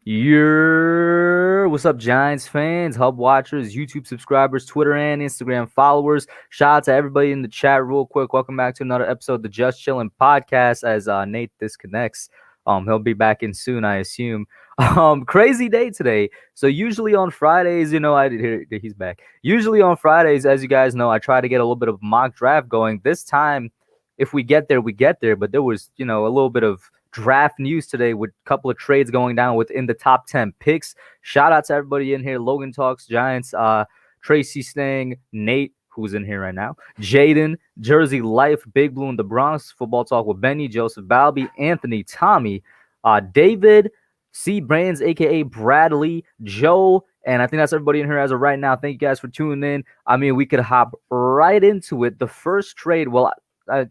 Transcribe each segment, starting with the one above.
What's up, Giants fans, Hub watchers, YouTube subscribers, Twitter and Instagram followers? Shout out to everybody in the chat real quick. Welcome back to another episode of the Just Chillin podcast as Nate disconnects. He'll be back in soon, I assume. Crazy day today. So usually on Fridays, he's back. Usually on Fridays, as you guys know, I try to get a little bit of mock draft going. This time, if we get there, we get there. But there was, a little bit of draft news today with a couple of trades going down within the top 10 picks. Shout out to everybody in here. Logan Talks Giants, Tracy Stang, Nate, who's in here right now, Jaden, Jersey Life, Big Blue in the Bronx, Football Talk with Benny, Joseph Balby, Anthony, Tommy, David, C. Brands, a.k.a. Bradley, Joe, and I think that's everybody in here as of right now. Thank you guys for tuning in. I mean, we could hop right into it. The first trade, well,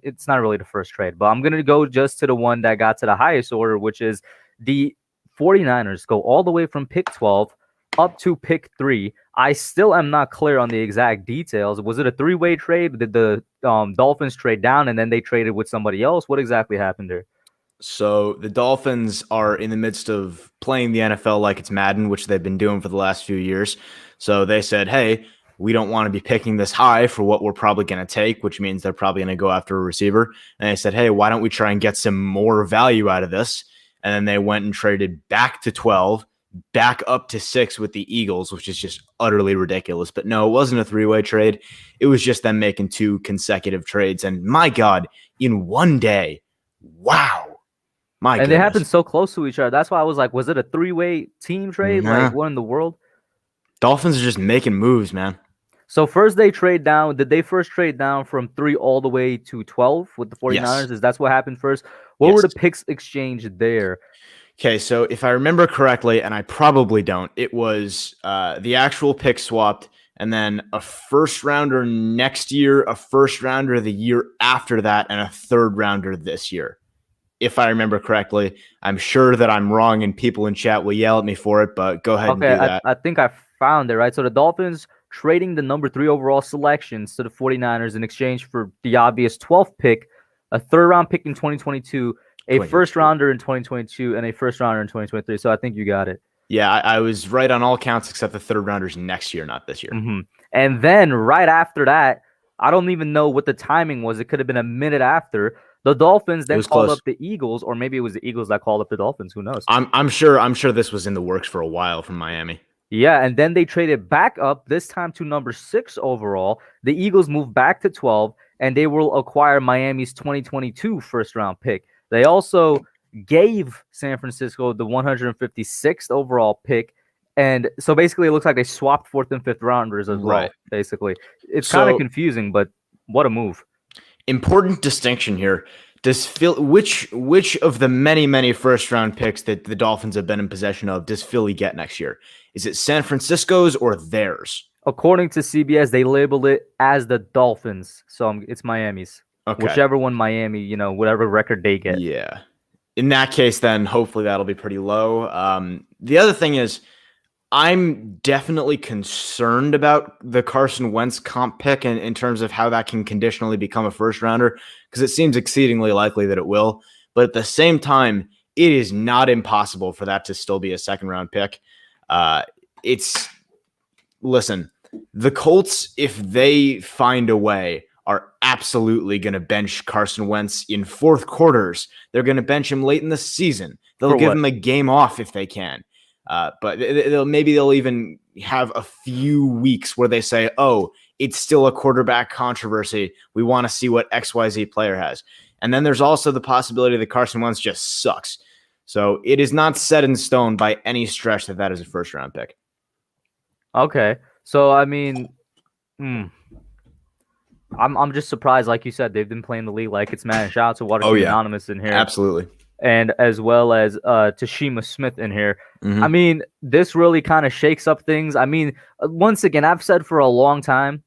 it's not really the first trade, but I'm going to go just to the one that got to the highest order, which is the 49ers go all the way from pick 12 up to pick 3. I still am not clear on the exact details. Was it a three-way trade? Did the Dolphins trade down and then they traded with somebody else? What exactly happened there? So the Dolphins are in the midst of playing the NFL like it's Madden, which they've been doing for the last few years. So they said, hey, we don't want to be picking this high for what we're probably going to take, which means they're probably going to go after a receiver. And they said, hey, why don't we try and get some more value out of this? And then they went and traded back to 12, back up to 6 with the Eagles, which is just utterly ridiculous. But no, it wasn't a three-way trade. It was just them making 2 consecutive trades. And my God, in one day, wow. My goodness. They happened so close to each other. That's why I was like, was it a three-way team trade? Nah. Like, what in the world? Dolphins are just making moves, man. So first they trade down. Did they first trade down from 3 all the way to 12 with the 49ers? Yes. Is that's what happened first? What were the picks exchanged there? Okay, so if I remember correctly, and I probably don't, it was the actual pick swapped, and then a first rounder next year, a first rounder the year after that, and a third rounder this year. If I remember correctly, I'm sure that I'm wrong, and people in chat will yell at me for it. But go ahead and do that. I think I found it, right? So the Dolphins trading the number 3 overall selections to the 49ers in exchange for the obvious 12th pick, a third-round pick in 2022, a first-rounder in 2022, and a first-rounder in 2023. So I think you got it. Yeah, I was right on all counts except the third-rounders next year, not this year. Mm-hmm. And then right after that, I don't even know what the timing was. It could have been a minute after. The Dolphins then called up the Eagles, or maybe it was the Eagles that called up the Dolphins. Who knows? I'm sure this was in the works for a while from Miami. Yeah, and then they traded back up, this time to number 6 overall. The Eagles moved back to 12, and they will acquire Miami's 2022 first-round pick. They also gave San Francisco the 156th overall pick, and so basically it looks like they swapped 4th and 5th rounders as well, basically. It's kind of confusing, but what a move. Important distinction here. Which of the many first round picks that the Dolphins have been in possession of does Philly get next year? Is it San Francisco's or theirs? According to CBS, they labeled it as the Dolphins, so it's Miami's. Okay. Whichever one Miami, whatever record they get. Yeah. In that case, then hopefully that'll be pretty low. The other thing is, I'm definitely concerned about the Carson Wentz comp pick in terms of how that can conditionally become a first rounder, because it seems exceedingly likely that it will. But at the same time, it is not impossible for that to still be a second round pick. Listen, the Colts, if they find a way, are absolutely going to bench Carson Wentz in fourth quarters. They're going to bench him late in the season. They'll give him a game off if they can. But maybe they'll even have a few weeks where they say, oh, it's still a quarterback controversy. We want to see what XYZ player has. And then there's also the possibility that Carson Wentz just sucks. So it is not set in stone by any stretch that is a first round pick. Okay. So, I mean, I'm just surprised. Like you said, they've been playing the league like it's Madden. Shout out to Watergate Anonymous in here. Absolutely. And as well as Tashima Smith in here. Mm-hmm. I mean, this really kind of shakes up things. I mean, once again, I've said for a long time,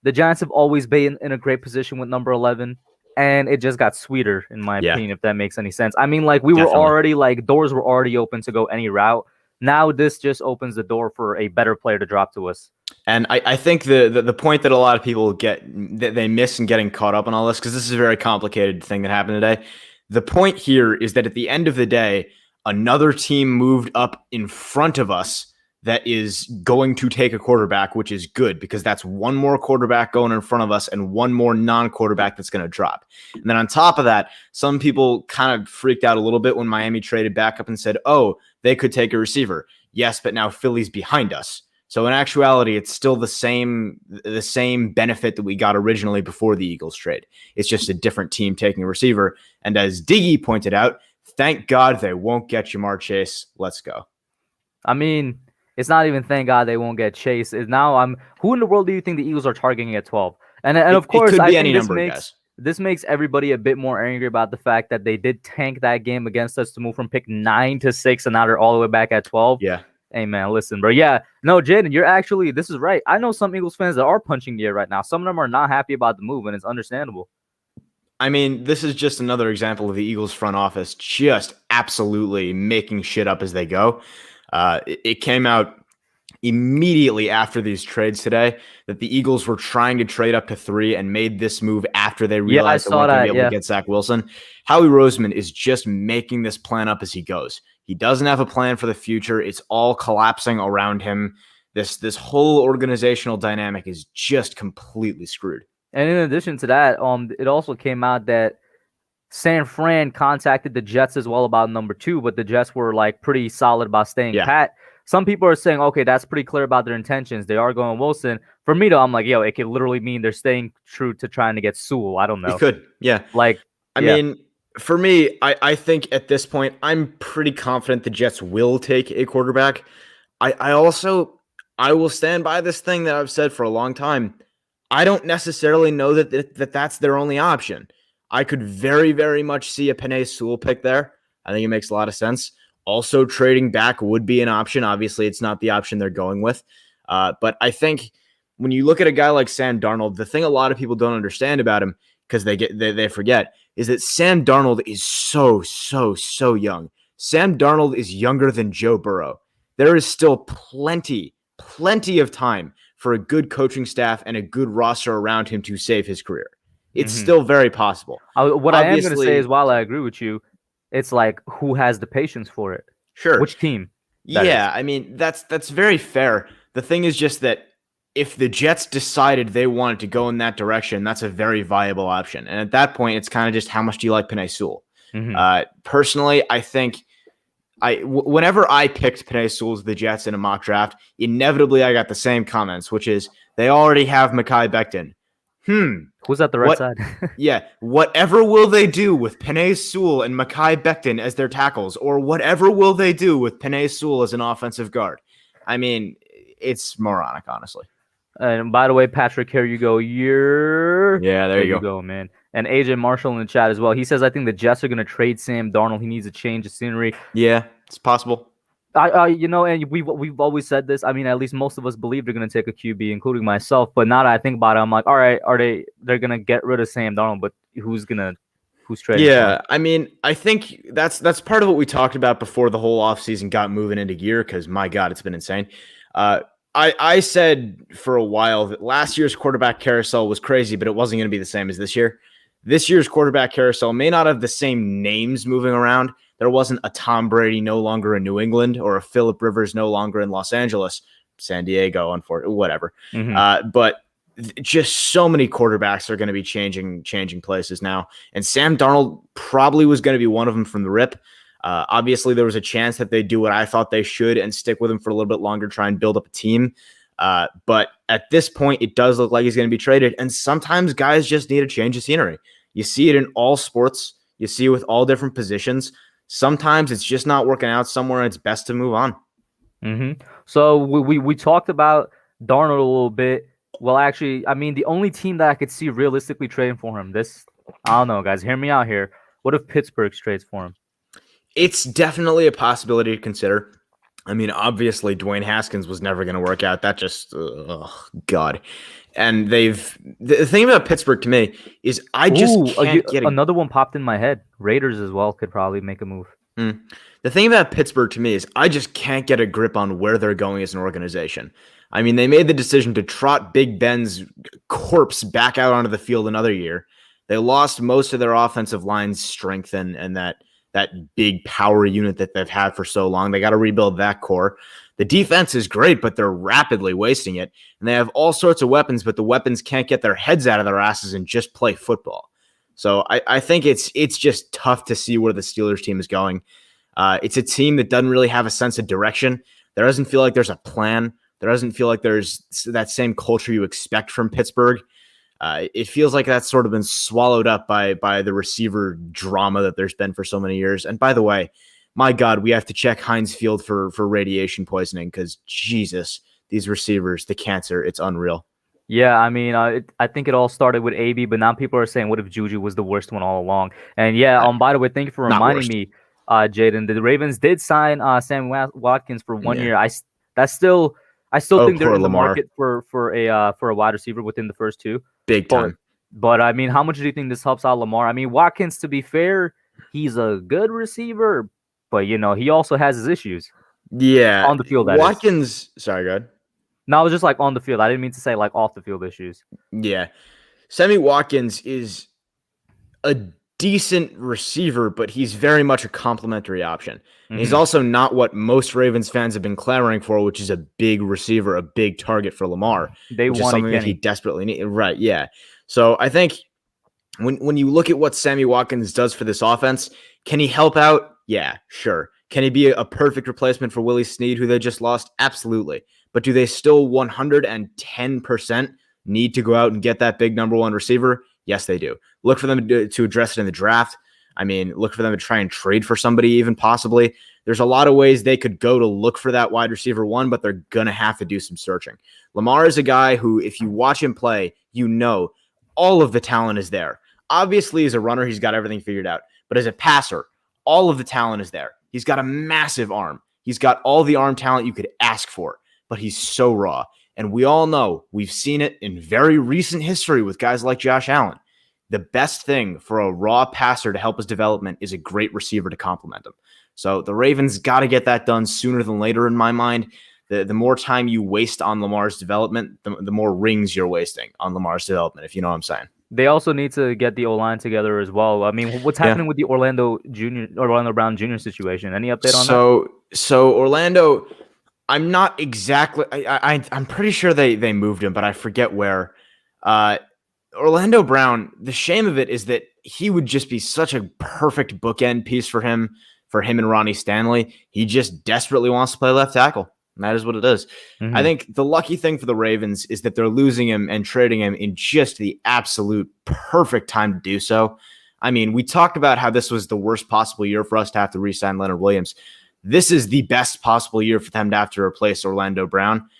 the Giants have always been in a great position with number 11, and it just got sweeter, in my opinion, if that makes any sense. I mean, like, we were already, doors were already open to go any route. Now this just opens the door for a better player to drop to us. And I think the point that a lot of people that they miss in getting caught up on all this, because this is a very complicated thing that happened today. The point here is that at the end of the day, another team moved up in front of us that is going to take a quarterback, which is good because that's one more quarterback going in front of us and one more non-quarterback that's going to drop. And then on top of that, some people kind of freaked out a little bit when Miami traded back up and said, oh, they could take a receiver. Yes, but now Philly's behind us. So in actuality, it's still the same benefit that we got originally before the Eagles trade. It's just a different team taking a receiver. And as Diggy pointed out, thank God they won't get Jamar Chase. Let's go. I mean, it's not even thank God they won't get Chase. Who in the world do you think the Eagles are targeting at 12? And of course, it could be I any think number of guys. This makes everybody a bit more angry about the fact that they did tank that game against us to move from pick 9 to 6, and now they're all the way back at 12. Yeah. Hey, man, listen, bro. Yeah, no, Jaden, this is right. I know some Eagles fans that are punching the air right now. Some of them are not happy about the move, and it's understandable. I mean, this is just another example of the Eagles front office just absolutely making shit up as they go. It came out immediately after these trades today that the Eagles were trying to trade up to 3 and made this move after they realized they weren't going to be able to get Zach Wilson. Howie Roseman is just making this plan up as he goes. He doesn't have a plan for the future. It's all collapsing around him. This whole organizational dynamic is just completely screwed. And in addition to that, it also came out that San Fran contacted the Jets as well about number 2, but the Jets were like pretty solid about staying pat. Some people are saying, okay, that's pretty clear about their intentions. They are going Wilson. For me, though, I'm like, yo, it could literally mean they're staying true to trying to get Sewell. I don't know. It could, yeah. I mean, for me, I think at this point, I'm pretty confident the Jets will take a quarterback. I will stand by this thing that I've said for a long time. I don't necessarily know that that's their only option. I could very, very much see a Penei Sewell pick there. I think it makes a lot of sense. Also, trading back would be an option. Obviously, it's not the option they're going with. But I think when you look at a guy like Sam Darnold, the thing a lot of people don't understand about him, because they forget, is that Sam Darnold is so young. Sam Darnold is younger than Joe Burrow. There is still plenty of time for a good coaching staff and a good roster around him to save his career. It's still very possible. What I am going to say is, while I agree with you, it's like, who has the patience for it? Sure. Which team? Yeah, I mean, that's very fair. The thing is just that if the Jets decided they wanted to go in that direction, that's a very viable option. And at that point, it's kind of just how much do you like Penei Sewell? Personally, I think whenever I picked Penei Sewell to the Jets in a mock draft, inevitably I got the same comments, which is they already have Mekhi Becton. Who's at the right side? Yeah. Whatever will they do with Penei Sewell and Mekhi Becton as their tackles, or whatever will they do with Penei Sewell as an offensive guard? I mean, it's moronic, honestly. And by the way, Patrick, here you go. There you go, man. And AJ Marshall in the chat as well. He says, I think the Jets are going to trade Sam Darnold. He needs a change of scenery. Yeah, it's possible. And we've always said this. I mean, at least most of us believe they're going to take a QB, including myself. But now that I think about it, I'm like, all right, they're going to get rid of Sam Darnold, but who's trading? Yeah, I mean, I think that's part of what we talked about before the whole offseason got moving into gear, because my God, it's been insane. I said for a while that last year's quarterback carousel was crazy, but it wasn't going to be the same as this year. This year's quarterback carousel may not have the same names moving around. There wasn't a Tom Brady no longer in New England or a Phillip Rivers no longer in Los Angeles, San Diego, unfortunately, whatever. But just so many quarterbacks are going to be changing places now. And Sam Darnold probably was going to be one of them from the rip. Obviously, there was a chance that they do what I thought they should and stick with him for a little bit longer, try and build up a team. But at this point, it does look like he's going to be traded. And sometimes guys just need a change of scenery. You see it in all sports. You see it with all different positions. Sometimes it's just not working out somewhere, and it's best to move on. So we talked about Darnold a little bit. Well, actually, I mean, the only team that I could see realistically trading for him, I don't know, guys, hear me out here. What if Pittsburgh trades for him? It's definitely a possibility to consider. I mean, obviously, Dwayne Haskins was never going to work out. That just, God. And the thing about Pittsburgh to me is I just can't get another one popped in my head. Raiders as well could probably make a move. The thing about Pittsburgh to me is I just can't get a grip on where they're going as an organization. I mean, they made the decision to trot Big Ben's corpse back out onto the field another year. They lost most of their offensive line's strength and that that big power unit that they've had for so long. They got to rebuild that core. The defense is great, but they're rapidly wasting it. And they have all sorts of weapons, but the weapons can't get their heads out of their asses and just play football. So I think it's just tough to see where the Steelers team is going. It's a team that doesn't really have a sense of direction. There doesn't feel like there's a plan. There doesn't feel like there's that same culture you expect from Pittsburgh. It feels like that's sort of been swallowed up by the receiver drama that there's been for so many years. And by the way, my God, we have to check Heinz Field for radiation poisoning because, Jesus, these receivers, the cancer, it's unreal. Yeah, I mean, I think it all started with AB, but now people are saying, what if Juju was the worst one all along? And yeah, by the way, thank you for reminding me, Jaden. The Ravens did sign Sam Watkins for 1 year. I still think they're in the market for a wide receiver within the first two. Big time. But I mean, how much do you think this helps out Lamar? I mean, Watkins, to be fair, he's a good receiver, but he also has his issues. Yeah, on the field. Watkins. Sorry, go ahead. No, it was just like on the field. I didn't mean to say like off the field issues. Yeah. Sammy Watkins is a decent receiver, but he's very much a complimentary option. Mm-hmm. He's also not what most Ravens fans have been clamoring for, which is a big receiver, a big target for Lamar. They want something that he desperately needs. Right, yeah. So I think when you look at what Sammy Watkins does for this offense, can he help out? Yeah, sure. Can he be a perfect replacement for Willie Snead, who they just lost? Absolutely. But do they still 110% need to go out and get that big number one receiver? Yes, they do. Look for them to address it in the draft. I mean, look for them to try and trade for somebody even possibly. There's a lot of ways they could go to look for that wide receiver one, but they're going to have to do some searching. Lamar is a guy who, if you watch him play, all of the talent is there. Obviously, as a runner, he's got everything figured out. But as a passer, all of the talent is there. He's got a massive arm. He's got all the arm talent you could ask for, but he's so raw. And we all know, we've seen it in very recent history with guys like Josh Allen. The best thing for a raw passer to help his development is a great receiver to complement him. So the Ravens got to get that done sooner than later in my mind. The more time you waste on Lamar's development, the more rings you're wasting on Lamar's development, if you know what I'm saying. They also need to get the O-line together as well. I mean, what's happening with the Orlando Brown Jr. situation? Any update on that? So Orlando, I'm not exactly. I'm pretty sure they moved him, but I forget where. Orlando Brown. The shame of it is that he would just be such a perfect bookend piece for him and Ronnie Stanley. He just desperately wants to play left tackle. And that is what it is. Mm-hmm. I think the lucky thing for the Ravens is that they're losing him and trading him in just the absolute perfect time to do so. I mean, we talked about how this was the worst possible year for us to have to re-sign Leonard Williams. This is the best possible year for them to have to replace Orlando Brown.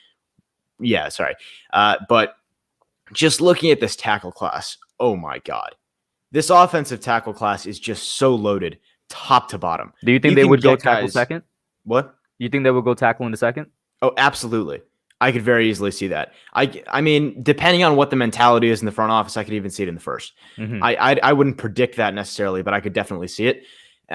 Yeah, sorry. But just looking at this tackle class, oh my God. This offensive tackle class is just so loaded, top to bottom. Do you think they would go tackle second? What? You think they would go tackle in the second? Oh, absolutely. I could very easily see that. I mean, depending on what the mentality is in the front office, I could even see it in the first. Mm-hmm. I wouldn't predict that necessarily, but I could definitely see it.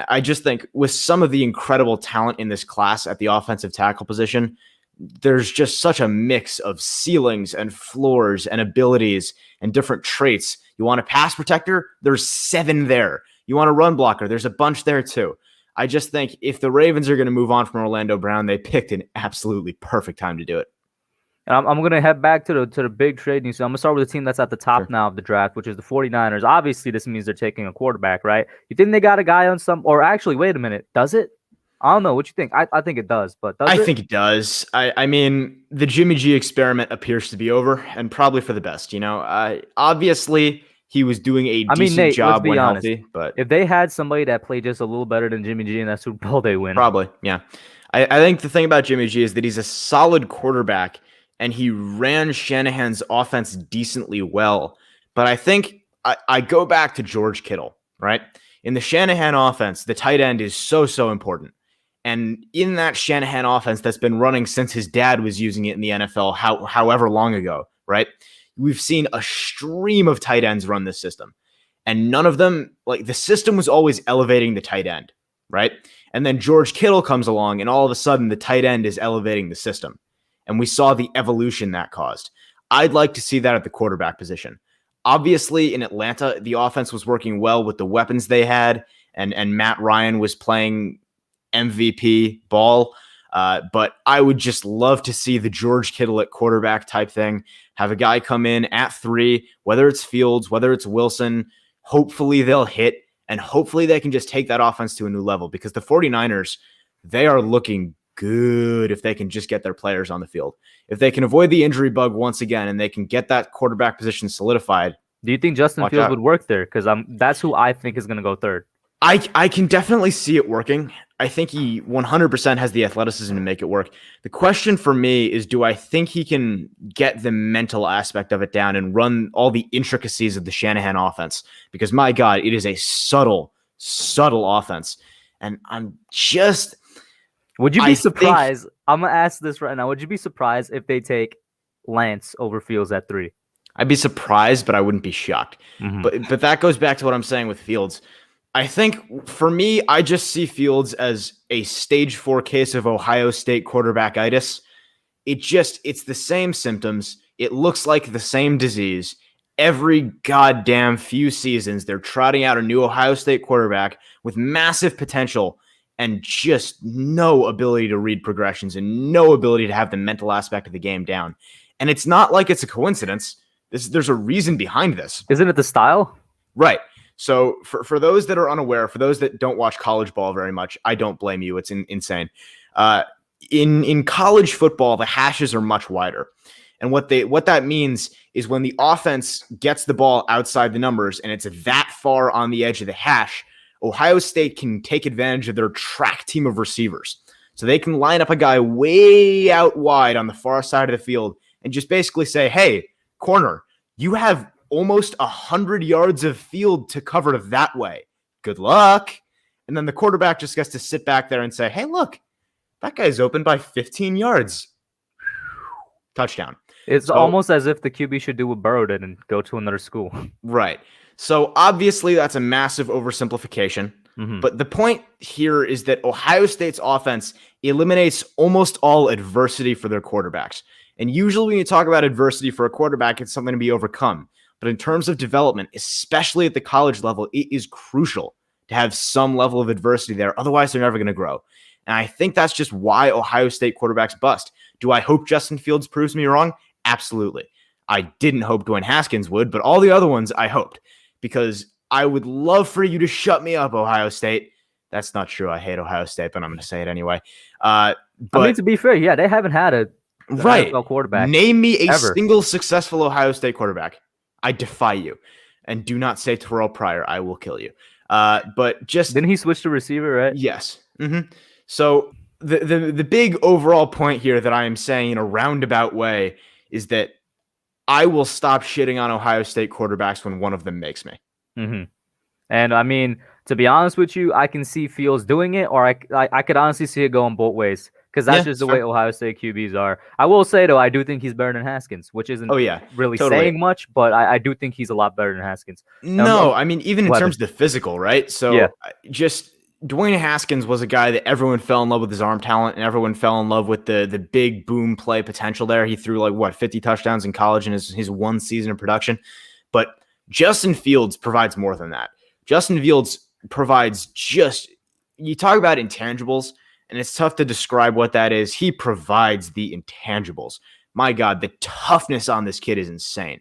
I just think with some of the incredible talent in this class at the offensive tackle position, there's just such a mix of ceilings and floors and abilities and different traits. You want a pass protector? There's 7 there. You want a run blocker? There's a bunch there too. I just think if the Ravens are going to move on from Orlando Brown, they picked an absolutely perfect time to do it. And I'm going to head back to the big trade news. So I'm going to start with the team that's at the top now of the draft, which is the 49ers. Obviously, this means they're taking a quarterback, right? You think they got a guy on some – or actually, wait a minute. Does it? I don't know. What you think? I think it does, but does it? I think it does. I mean, the Jimmy G experiment appears to be over, and probably for the best. Obviously – he was doing a decent Nate, job when healthy, but if they had somebody that played just a little better than Jimmy G in that Super Bowl, they win. Probably, yeah. I think the thing about Jimmy G is that he's a solid quarterback, and he ran Shanahan's offense decently well. But I think I go back to George Kittle, right? In the Shanahan offense, the tight end is so important. And in that Shanahan offense that's been running since his dad was using it in the NFL, however long ago, right? We've seen a stream of tight ends run this system, and none of them, like, the system was always elevating the tight end, right? And then George Kittle comes along, and all of a sudden the tight end is elevating the system. And we saw the evolution that caused. I'd like to see that at the quarterback position. Obviously, in Atlanta, the offense was working well with the weapons they had, and Matt Ryan was playing MVP ball. But I would just love to see the George Kittle at quarterback type thing. Have a guy come in at 3, whether it's Fields, whether it's Wilson. Hopefully they'll hit, and hopefully they can just take that offense to a new level, because the 49ers, they are looking good if they can just get their players on the field. If they can avoid the injury bug once again and they can get that quarterback position solidified. Do you think Justin Fields would work there? Because that's who I think is going to go third. I can definitely see it working. I think he 100% has the athleticism to make it work. The question for me is, do I think he can get the mental aspect of it down and run all the intricacies of the Shanahan offense? Because, my God, it is a subtle offense. And I'm just... Would you be surprised? I'm going to ask this right now. Would you be surprised if they take Lance over Fields at 3? I'd be surprised, but I wouldn't be shocked. Mm-hmm. But that goes back to what I'm saying with Fields. I think for me, I just see Fields as a stage 4 case of Ohio State quarterbackitis. It's the same symptoms. It looks like the same disease. Every goddamn few seasons, they're trotting out a new Ohio State quarterback with massive potential and just no ability to read progressions and no ability to have the mental aspect of the game down. And it's not like it's a coincidence. There's a reason behind this. Isn't it the style? Right. So for those that are unaware, for those that don't watch college ball very much, I don't blame you. It's insane. In college football, the hashes are much wider. And what that means is when the offense gets the ball outside the numbers and it's that far on the edge of the hash, Ohio State can take advantage of their track team of receivers. So they can line up a guy way out wide on the far side of the field and just basically say, hey, corner, you have almost 100 yards of field to cover that way. Good luck. And then the quarterback just gets to sit back there and say, hey, look, that guy's open by 15 yards. Touchdown. It's almost as if the QB should do what Burrow did and go to another school. Right. So obviously that's a massive oversimplification. Mm-hmm. But the point here is that Ohio State's offense eliminates almost all adversity for their quarterbacks. And usually when you talk about adversity for a quarterback, it's something to be overcome. But in terms of development, especially at the college level, it is crucial to have some level of adversity there. Otherwise, they're never going to grow. And I think that's just why Ohio State quarterbacks bust. Do I hope Justin Fields proves me wrong? Absolutely. I didn't hope Dwayne Haskins would, but all the other ones I hoped. Because I would love for you to shut me up, Ohio State. That's not true. I hate Ohio State, but I'm going to say it anyway. But I mean, to be fair, yeah, they haven't had a NFL quarterback. Name me a single successful Ohio State quarterback. I defy you. And do not say Terrell Pryor. I will kill you. But just... Didn't he switch to receiver, right? Yes. Mm-hmm. So the big overall point here that I am saying in a roundabout way is that I will stop shitting on Ohio State quarterbacks when one of them makes me. Mm-hmm. And I mean, to be honest with you, I can see Fields doing it, or I could honestly see it going both ways, because that's just the way Ohio State QBs are. I will say, though, I do think he's better than Haskins, which isn't really saying much, but I do think he's a lot better than Haskins. No, I mean, even in terms of the physical, right? So just Dwayne Haskins was a guy that everyone fell in love with his arm talent, and everyone fell in love with the big boom play potential there. He threw 50 touchdowns in college in his one season of production. But Justin Fields provides more than that. Justin Fields provides you talk about intangibles, and it's tough to describe what that is. He provides the intangibles. My God, the toughness on this kid is insane.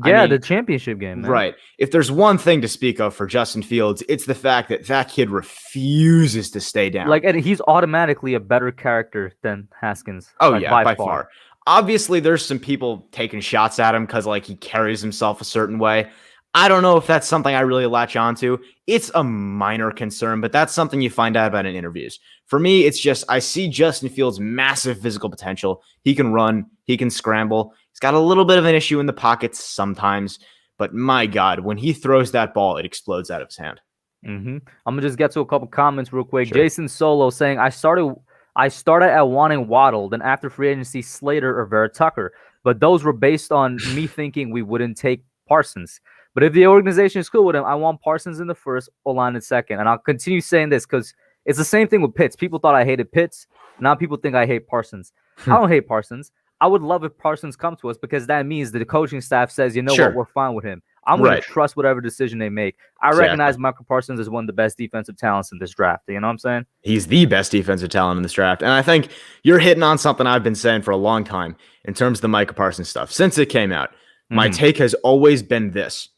Yeah, the championship game, man. Right. If there's one thing to speak of for Justin Fields, it's the fact that kid refuses to stay down. And he's automatically a better character than Haskins. Oh, yeah, by far. Obviously, there's some people taking shots at him because, he carries himself a certain way. I don't know if that's something I really latch onto. It's a minor concern, but that's something you find out about in interviews. For me, it's just I see Justin Fields' massive physical potential. He can run. He can scramble. He's got a little bit of an issue in the pockets sometimes, but my God, when he throws that ball, it explodes out of his hand. Mm-hmm. I'm going to just get to a couple comments real quick. Sure. Jason Solo saying, I started at wanting Waddle, then after free agency, Slater or Vera Tucker, but those were based on me thinking we wouldn't take Parsons. But if the organization is cool with him, I want Parsons in the first, O-line in second. And I'll continue saying this because it's the same thing with Pitts. People thought I hated Pitts. Now people think I hate Parsons. I don't hate Parsons. I would love if Parsons come to us because that means that the coaching staff says, what, we're fine with him. I'm going Right. to trust whatever decision they make. I Exactly. recognize Michael Parsons is one of the best defensive talents in this draft. You know what I'm saying? He's the best defensive talent in this draft. And I think you're hitting on something I've been saying for a long time in terms of the Micah Parsons stuff. Since it came out, my take has always been this.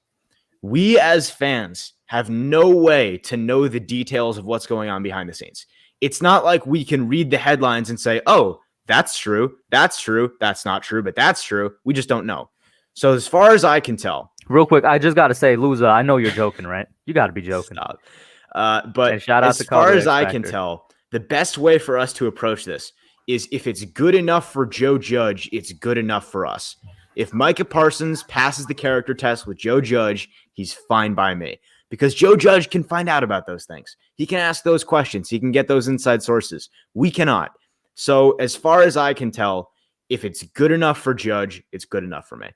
We as fans have no way to know the details of what's going on behind the scenes. It's not like we can read the headlines and say, oh, that's true, that's not true, but that's true. We just don't know. So as far as I can tell. Real quick, I just got to say, Luza, I know you're joking, right? You got to be joking. Stop. But and shout out as to far Calder as I X can Factor. tell, the best way for us to approach this is if it's good enough for Joe Judge, it's good enough for us. If Micah Parsons passes the character test with Joe Judge, he's fine by me. Because Joe Judge can find out about those things. He can ask those questions. He can get those inside sources. We cannot. So as far as I can tell, if it's good enough for Judge, it's good enough for me.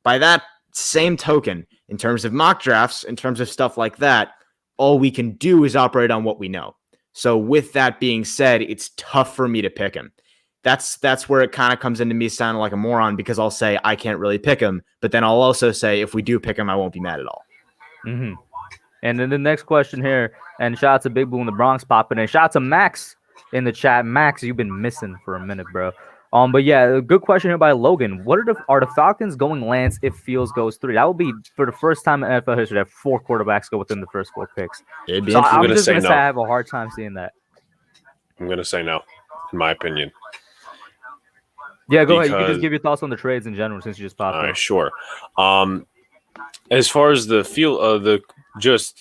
By that same token, in terms of mock drafts, in terms of stuff like that, all we can do is operate on what we know. So with that being said, it's tough for me to pick him. That's where it kind of comes into me sounding like a moron, because I'll say I can't really pick him, but then I'll also say if we do pick him, I won't be mad at all. Mm-hmm. And then the next question here, and shout out to Big Boo in the Bronx popping in. Shout out to Max in the chat. Max, you've been missing for a minute, bro. But yeah, a good question here by Logan. What are the Falcons going Lance if Fields goes 3? That will be for the first time in NFL history that 4 quarterbacks go within the first 4 picks. It'd be so interesting. I'm just going to say I have a hard time seeing that. I'm going to say no, in my opinion. Yeah, go ahead. You can just give your thoughts on the trades in general since you just popped in. All right, sure. As far as the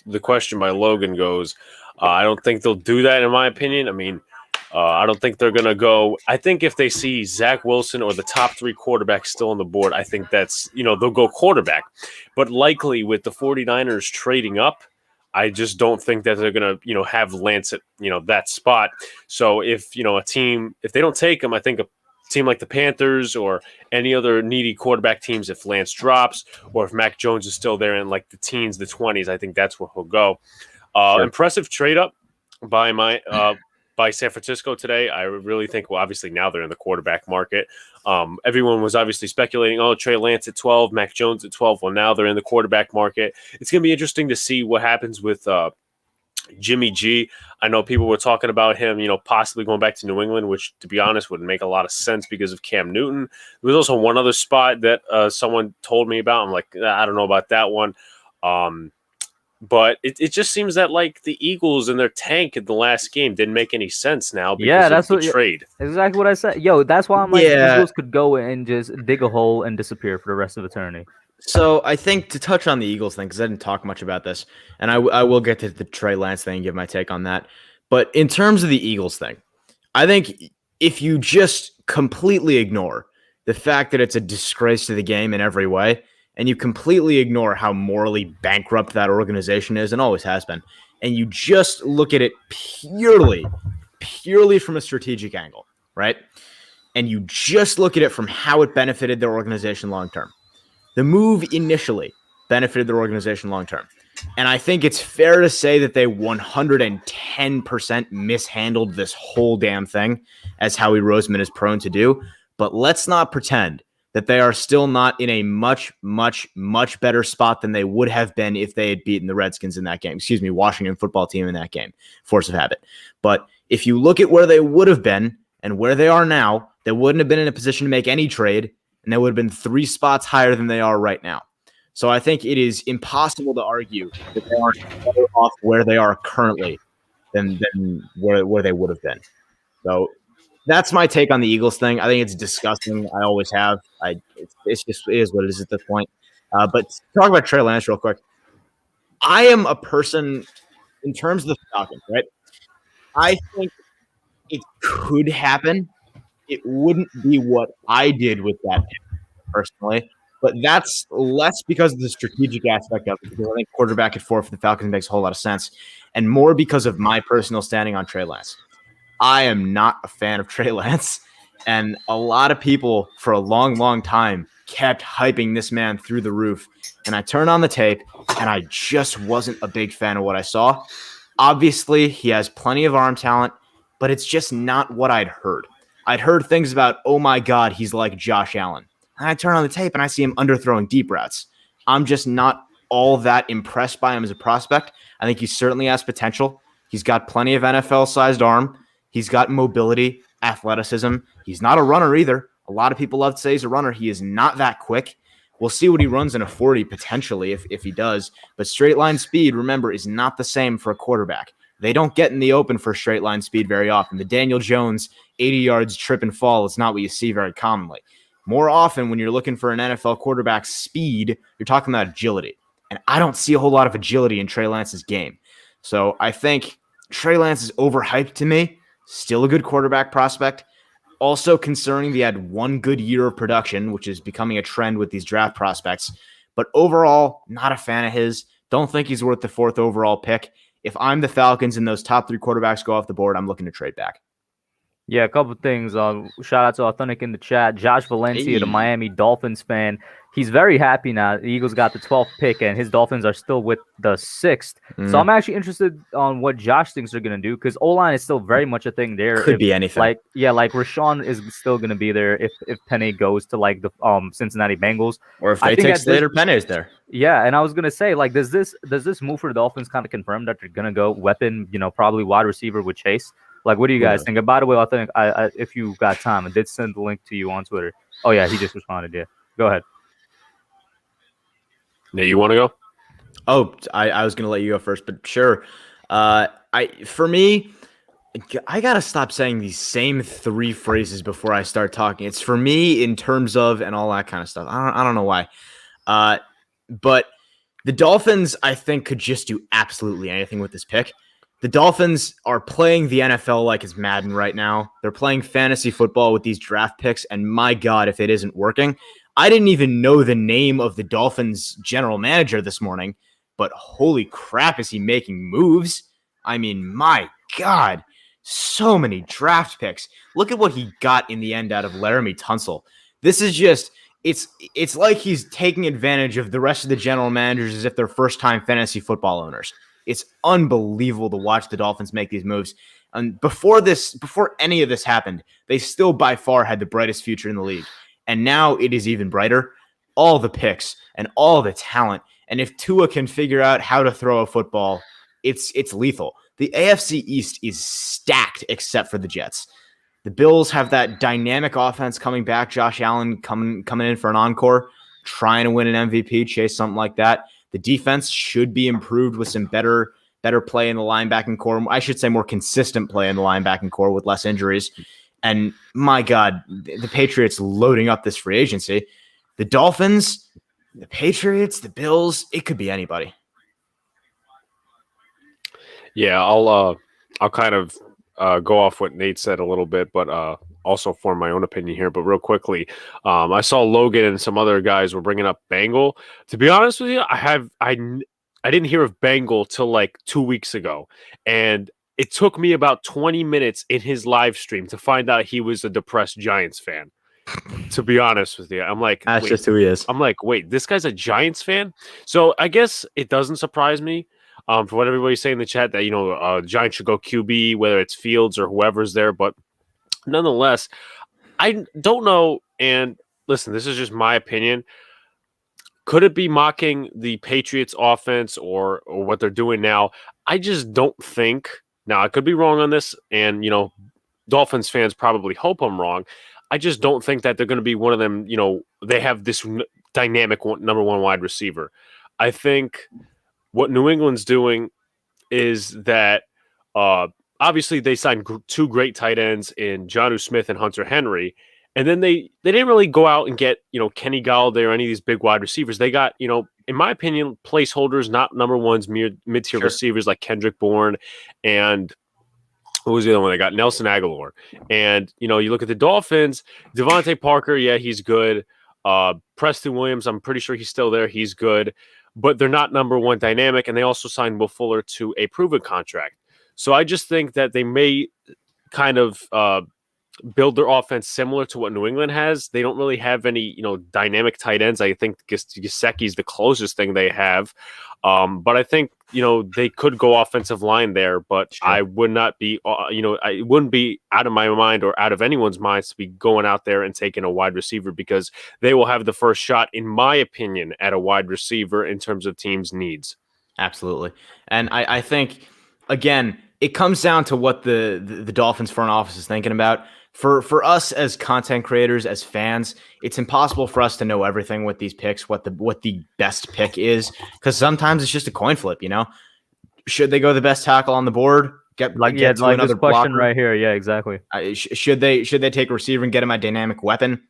the question by Logan goes, I don't think they'll do that, in my opinion. I mean, I don't think they're going to go. I think if they see Zach Wilson or the top 3 quarterbacks still on the board, I think that's, they'll go quarterback. But likely with the 49ers trading up, I just don't think that they're going to, have Lance at, that spot. So if, a team, if they don't take him, I think a team like the Panthers or any other needy quarterback teams, if Lance drops or if Mac Jones is still there in like the teens, the 20s, I think that's where he'll go. Sure. Impressive trade up by San Francisco today. I really think, well, obviously now they're in the quarterback market. Everyone was obviously speculating, Trey Lance at 12, Mac Jones at 12. Well, now they're in the quarterback market. It's going to be interesting to see what happens with Jimmy G. I know people were talking about him, possibly going back to New England, which, to be honest, would make a lot of sense because of Cam Newton. There was also one other spot that someone told me about. I'm like, I don't know about that one. But it just seems that like the Eagles and their tank in the last game didn't make any sense now because of the trade. Exactly what I said. Yo, that's why I'm like, the Eagles could go and just dig a hole and disappear for the rest of eternity. So I think to touch on the Eagles thing, because I didn't talk much about this, and I will get to the Trey Lance thing and give my take on that. But in terms of the Eagles thing, I think if you just completely ignore the fact that it's a disgrace to the game in every way, and you completely ignore how morally bankrupt that organization is and always has been, and you just look at it purely from a strategic angle, right? And you just look at it from how it benefited their organization long-term. The move initially benefited their organization long-term. And I think it's fair to say that they 110% mishandled this whole damn thing, as Howie Roseman is prone to do. But let's not pretend that they are still not in a much, much, much better spot than they would have been if they had beaten the Redskins in that game. Excuse me, Washington football team in that game. Force of habit. But if you look at where they would have been and where they are now, they wouldn't have been in a position to make any trade, and they would have been 3 spots higher than they are right now. So I think it is impossible to argue that they aren't better off where they are currently than where they would have been. So that's my take on the Eagles thing. I think it's disgusting. I always have. It is what it is at this point. But talk about Trey Lance real quick. I am a person, in terms of the Falcons, right? I think it could happen. It wouldn't be what I did with that pick personally, but that's less because of the strategic aspect of it, because I think quarterback at 4 for the Falcons makes a whole lot of sense, and more because of my personal standing on Trey Lance. I am not a fan of Trey Lance, and a lot of people for a long, long time kept hyping this man through the roof, and I turned on the tape, and I just wasn't a big fan of what I saw. Obviously, he has plenty of arm talent, but it's just not what I'd heard. I'd heard things about, oh my God, he's like Josh Allen. And I turn on the tape and I see him underthrowing deep routes. I'm just not all that impressed by him as a prospect. I think he certainly has potential. He's got plenty of NFL-sized arm. He's got mobility, athleticism. He's not a runner either. A lot of people love to say he's a runner. He is not that quick. We'll see what he runs in a 40 potentially if he does. But straight line speed, remember, is not the same for a quarterback. They don't get in the open for straight line speed very often. The Daniel Jones 80 yards trip and fall is not what you see very commonly. More often when you're looking for an NFL quarterback's speed, you're talking about agility. And I don't see a whole lot of agility in Trey Lance's game. So I think Trey Lance is overhyped to me. Still a good quarterback prospect. Also concerning he had one good year of production, which is becoming a trend with these draft prospects. But overall, not a fan of his. Don't think he's worth the 4th overall pick. If I'm the Falcons and those top 3 quarterbacks go off the board, I'm looking to trade back. Yeah, a couple things. Shout out to Authentic in the chat. Josh Valencia, the Miami Dolphins fan. He's very happy now. The Eagles got the 12th pick, and his Dolphins are still with the 6th. So I'm actually interested on what Josh thinks they're going to do, because O-line is still very much a thing there. Could be anything. Like Rashawn is still going to be there if Penny goes to like the Cincinnati Bengals. Or if they take Slater Penny's there. Yeah, and I was going to say, like, does this move for the Dolphins kind of confirm that they're going to go weapon, probably wide receiver with Chase? Like, what do you guys think? And by the way, I think if you got time, I did send the link to you on Twitter. Oh, yeah, he just responded. Yeah. Go ahead. Nate, you want to go? Oh, I was going to let you go first, but sure. For me, I got to stop saying these same 3 phrases before I start talking. It's for me in terms of and all that kind of stuff. I don't know why. But the Dolphins, I think, could just do absolutely anything with this pick. The Dolphins are playing the NFL like it's Madden right now. They're playing fantasy football with these draft picks, and my God, if it isn't working. I didn't even know the name of the Dolphins general manager this morning, but holy crap, is he making moves? I mean, my God, so many draft picks. Look at what he got in the end out of Laramie Tunsil. This is just, it's like he's taking advantage of the rest of the general managers as if they're first-time fantasy football owners. It's unbelievable to watch the Dolphins make these moves. And before any of this happened, they still by far had the brightest future in the league. And now it is even brighter. All the picks and all the talent. And if Tua can figure out how to throw a football, it's lethal. The AFC East is stacked except for the Jets. The Bills have that dynamic offense coming back. Josh Allen coming in for an encore, trying to win an MVP, chase something like that. The defense should be improved with some better play in the linebacking core. I should say more consistent play in the linebacking core with less injuries. And my God, the Patriots loading up this free agency. The Dolphins, the Patriots, the Bills, it could be anybody. Yeah, I'll kind of go off what Nate said a little bit, but also form my own opinion here. But real quickly, I saw Logan and some other guys were bringing up Bengal. To be honest with you, I didn't hear of Bengal till like 2 weeks ago, and it took me about 20 minutes in his live stream to find out he was a depressed Giants fan. To be honest with you, I'm like, that's just who he is. I'm like, wait, this guy's a Giants fan? So I guess it doesn't surprise me. For what everybody's saying in the chat that, Giants should go QB, whether it's Fields or whoever's there. But nonetheless, I don't know. And listen, this is just my opinion. Could it be mocking the Patriots offense or what they're doing now? I just don't think. Now, I could be wrong on this. And, Dolphins fans probably hope I'm wrong. I just don't think that they're going to be one of them. They have this dynamic number 1 wide receiver. I think what New England's doing is that obviously they signed 2 great tight ends in Jonnu Smith and Hunter Henry, and then they didn't really go out and get Kenny Galladay or any of these big wide receivers. They got in my opinion placeholders, not number 1s, mid-tier receivers like Kendrick Bourne and who was the other one? They got Nelson Aguilar. And you look at the Dolphins, Devontae Parker, yeah, he's good. Preston Williams, I'm pretty sure he's still there. He's good. But they're not number 1 dynamic, and they also signed Will Fuller to a proven contract. So I just think that they may kind of build their offense similar to what New England has. They don't really have any, dynamic tight ends. I think Gesicki's the closest thing they have. But I think, they could go offensive line there, but Sure. I would not be, I wouldn't be out of my mind or out of anyone's minds to be going out there and taking a wide receiver, because they will have the first shot, in my opinion, at a wide receiver in terms of teams' needs. Absolutely. And I think, again, it comes down to what the Dolphins front office is thinking about. For us as content creators, as fans, it's impossible for us to know everything with these picks, what the best pick is, because sometimes it's just a coin flip. Should they go the best tackle on the board? Get Like to this another question blocker? right here. Yeah, exactly. Should they take a receiver and get him a dynamic weapon?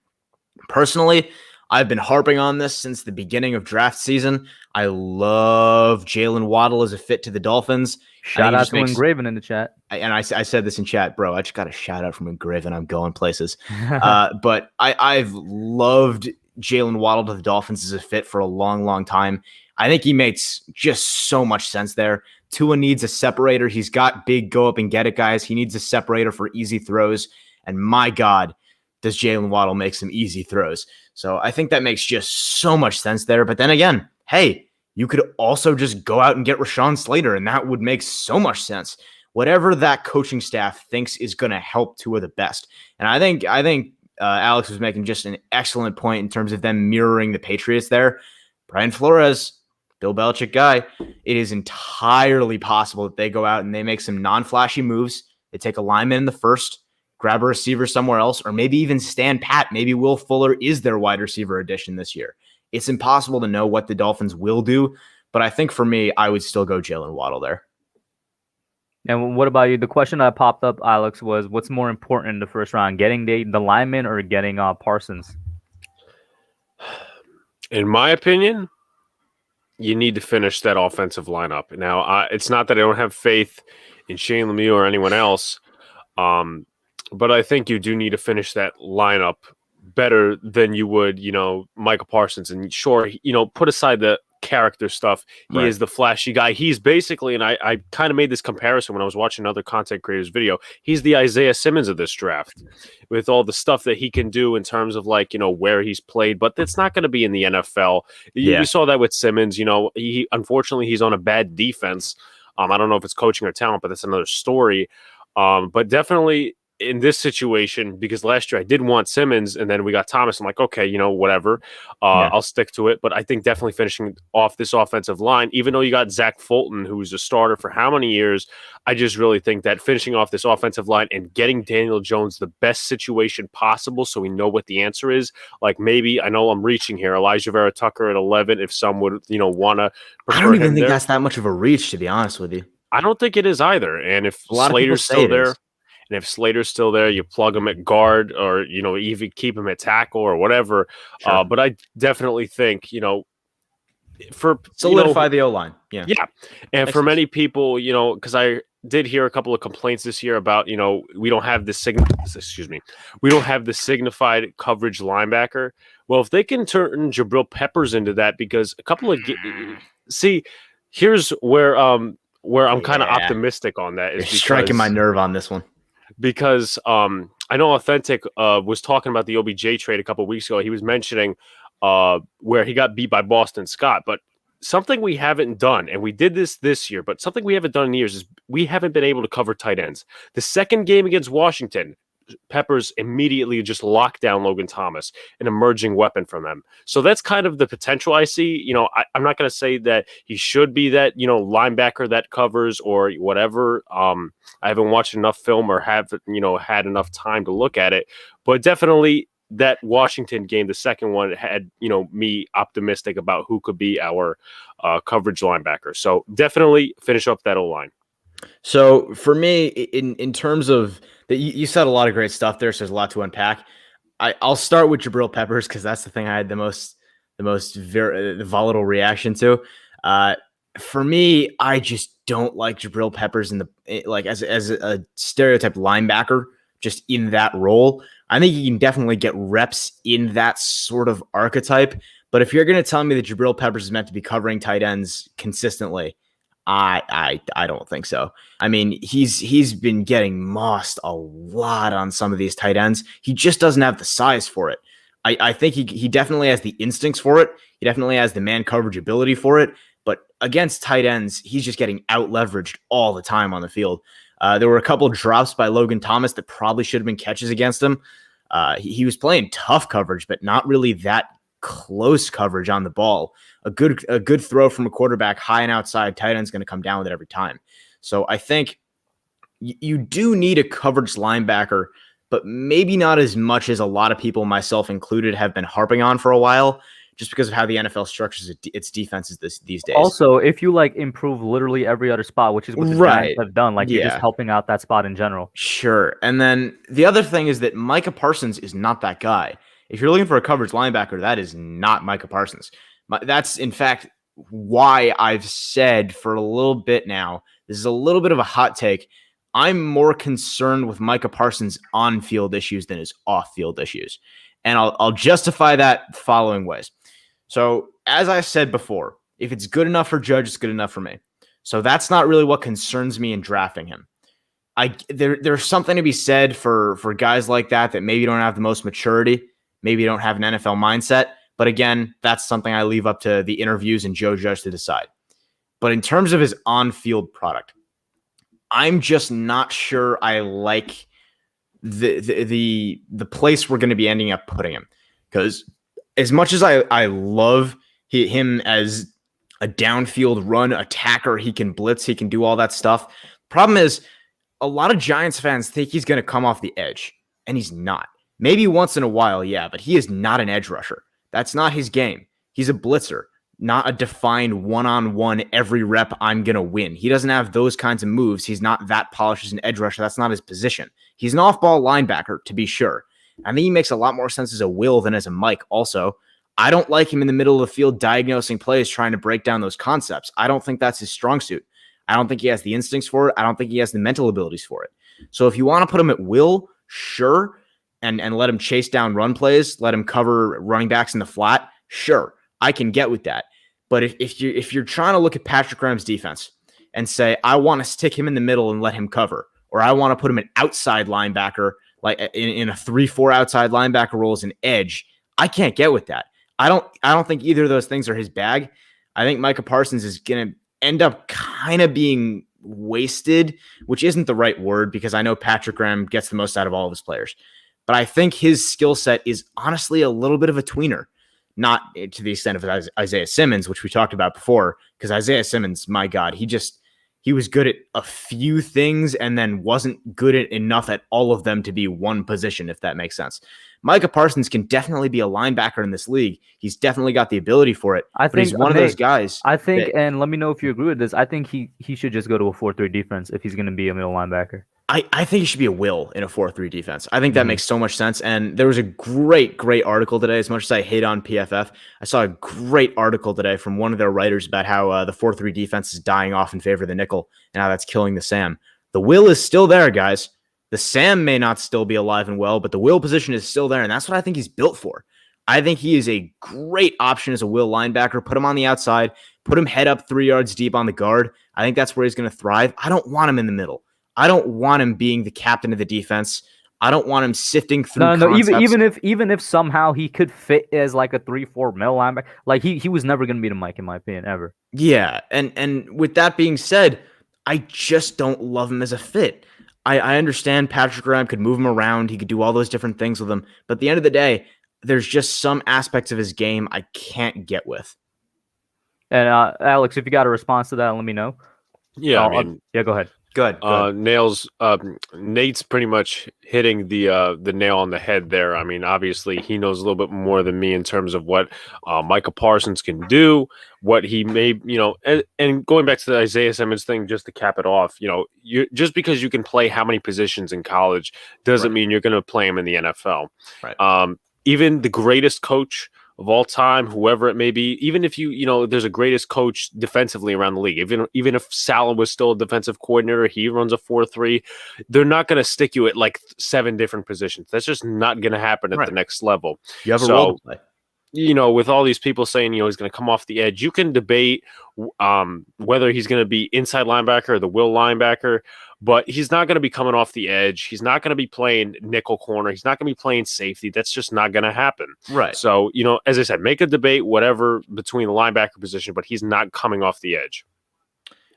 Personally, I've been harping on this since the beginning of draft season. I love Jalen Waddle as a fit to the Dolphins. Shout out to Engraven in the chat. And I said this in chat, bro. I just got a shout out from Engraven. I'm going places. But I've loved Jalen Waddle to the Dolphins as a fit for a long, long time. I think he makes just so much sense there. Tua needs a separator. He's got big go up and get it guys. He needs a separator for easy throws. And my God, does Jalen Waddle make some easy throws. So I think that makes just so much sense there. But then again, hey, you could also just go out and get Rashawn Slater, and that would make so much sense. Whatever that coaching staff thinks is going to help Tua the best. And I think Alex was making just an excellent point in terms of them mirroring the Patriots there. Brian Flores, Bill Belichick guy, it is entirely possible that they go out and they make some non-flashy moves. They take a lineman in the first, grab a receiver somewhere else, or maybe even stand pat. Maybe Will Fuller is their wide receiver addition this year. It's impossible to know what the Dolphins will do, but I think for me, I would still go Jalen Waddle there. And what about you? The question that popped up, Alex, was what's more important in the first round, getting the lineman or getting Parsons? In my opinion, you need to finish that offensive lineup. Now, it's not that I don't have faith in Shane Lemieux or anyone else, but I think you do need to finish that lineup better than you would, Michael Parsons. And sure, put aside the character stuff. He is the flashy guy. He's basically, and I kind of made this comparison when I was watching another content creators video. He's the Isaiah Simmons of this draft with all the stuff that he can do in terms of where he's played, but it's not going to be in the NFL. You saw that with Simmons. He unfortunately he's on a bad defense. I don't know if it's coaching or talent, but that's another story. But definitely in this situation, because last year I did want Simmons and then we got Thomas. I'm like, okay, whatever. I'll stick to it. But I think definitely finishing off this offensive line, even though you got Zach Fulton, who's a starter for how many years, I just really think that finishing off this offensive line and getting Daniel Jones the best situation possible so we know what the answer is. Like maybe, I know I'm reaching here, Elijah Vera Tucker at 11, if some would, want to. I don't even think that's that much of a reach, to be honest with you. I don't think it is either. And if Slater's still there, and if Slater's still there, you plug him at guard or, even keep him at tackle or whatever. Sure. But I definitely think, for solidify the O-line. Yeah. And for many people, because I did hear a couple of complaints this year about, we don't have the we don't have the signified coverage linebacker. Well, if they can turn Jabril Peppers into that, because a couple of here's where I'm kind of optimistic on that. You're striking my nerve on this one. Because I know Authentic was talking about the OBJ trade a couple of weeks ago. He was mentioning where he got beat by Boston Scott. But something we haven't done, and we did this year, but something we haven't done in years is we haven't been able to cover tight ends. The second game against Washington, Peppers immediately just locked down Logan Thomas, an emerging weapon from them. So that's kind of the potential I see. I'm not going to say that he should be that, linebacker that covers or whatever. I haven't watched enough film or have, had enough time to look at it, but definitely that Washington game, the second one, had, me optimistic about who could be our coverage linebacker. So definitely finish up that O-line. So for me, in terms of that, you said a lot of great stuff there. So there's a lot to unpack. I'll start with Jabril Peppers because that's the thing I had the most volatile reaction to. For me, I just don't like Jabril Peppers as a stereotype linebacker, just in that role. I think you can definitely get reps in that sort of archetype. But if you're going to tell me that Jabril Peppers is meant to be covering tight ends consistently, I don't think so. I mean, he's been getting mossed a lot on some of these tight ends. He just doesn't have the size for it. I think he definitely has the instincts for it. He definitely has the man coverage ability for it. But against tight ends, he's just getting out leveraged all the time on the field. There were a couple of drops by Logan Thomas that probably should have been catches against him. He was playing tough coverage, but not really that close coverage on the ball. A good throw from a quarterback high and outside, tight end's going to come down with it every time. So I think you do need a coverage linebacker, but maybe not as much as a lot of people, myself included, have been harping on for a while, just because of how the NFL structures its defenses these days. Also, if you like improve literally every other spot, which is what the Giants have done, like you're just helping out that spot in general. Sure. And then the other thing is that Micah Parsons is not that guy. If you're looking for a coverage linebacker, that is not Micah Parsons. That's, in fact, why I've said for a little bit now, this is a little bit of a hot take. I'm more concerned with Micah Parsons' on-field issues than his off-field issues. And I'll justify that the following ways. So, as I said before, if it's good enough for Judge, it's good enough for me. So that's not really what concerns me in drafting him. There's something to be said for guys like that maybe don't have the most maturity, maybe don't have an NFL mindset. But again, that's something I leave up to the interviews and Joe Judge to decide. But in terms of his on-field product, I'm just not sure I like the place we're going to be ending up putting him. Because as much as I love him as a downfield run attacker, he can blitz, he can do all that stuff. Problem is, a lot of Giants fans think he's going to come off the edge, and he's not. Maybe once in a while, yeah, but he is not an edge rusher. That's not his game. He's a blitzer, not a defined one-on-one every rep I'm going to win. He doesn't have those kinds of moves. He's not that polished as an edge rusher. That's not his position. He's an off-ball linebacker, to be sure. I think he makes a lot more sense as a Will than as a Mike also. I don't like him in the middle of the field diagnosing plays, trying to break down those concepts. I don't think that's his strong suit. I don't think he has the instincts for it. I don't think he has the mental abilities for it. So if you want to put him at Will, sure, and let him chase down run plays, let him cover running backs in the flat, sure, I can get with that. But if you're trying to look at Patrick Graham's defense and say, I want to stick him in the middle and let him cover, or I want to put him an outside linebacker, like in a 3-4 outside linebacker role as an edge, I can't get with that. I don't think either of those things are his bag. I think Micah Parsons is going to end up kind of being wasted, which isn't the right word because I know Patrick Graham gets the most out of all of his players. But I think his skill set is honestly a little bit of a tweener, not to the extent of Isaiah Simmons, which we talked about before, because Isaiah Simmons, my God, he was good at a few things and then wasn't good at enough at all of them to be one position, if that makes sense. Micah Parsons can definitely be a linebacker in this league. He's definitely got the ability for it. I think he's one of those guys. I think, and let me know if you agree with this, I think he should just go to a 4-3 defense if he's going to be a middle linebacker. I think he should be a Will in a 4-3 defense. I think that makes so much sense. And there was a great article today. As much as I hate on PFF, I saw a great article today from one of their writers about how the 4-3 defense is dying off in favor of the nickel and how that's killing the Sam. The Will is still there, guys. The Sam may not still be alive and well, but the Will position is still there. And that's what I think he's built for. I think he is a great option as a Will linebacker. Put him on the outside, put him head up 3 yards deep on the guard. I think that's where he's going to thrive. I don't want him in the middle. I don't want him being the captain of the defense. I don't want him sifting through. No, even if somehow he could fit as like a 3-4 middle linebacker, like he was never going to beat a Mike in my opinion ever. Yeah, and with that being said, I just don't love him as a fit. I understand Patrick Graham could move him around. He could do all those different things with him. But at the end of the day, there's just some aspects of his game I can't get with. And Alex, if you got a response to that, let me know. Yeah, go ahead. Good. Nails. Nate's pretty much hitting the nail on the head there. I mean, obviously, he knows a little bit more than me in terms of what Micah Parsons can do, what he may, and going back to the Isaiah Simmons thing, just to cap it off, just because you can play how many positions in college doesn't mean you're going to play him in the NFL. Right. Even the greatest coach of all time, whoever it may be, even if there's a greatest coach defensively around the league, even if Salah was still a defensive coordinator, he runs a 4-3, they're not going to stick you at like 7 different positions. That's just not going to happen at the next level. You have a role to play. with all these people saying, he's going to come off the edge, you can debate whether he's going to be inside linebacker or the will linebacker, but he's not going to be coming off the edge. He's not going to be playing nickel corner. He's not going to be playing safety. That's just not going to happen. Right. So, as I said, make a debate, whatever, between the linebacker position, but he's not coming off the edge.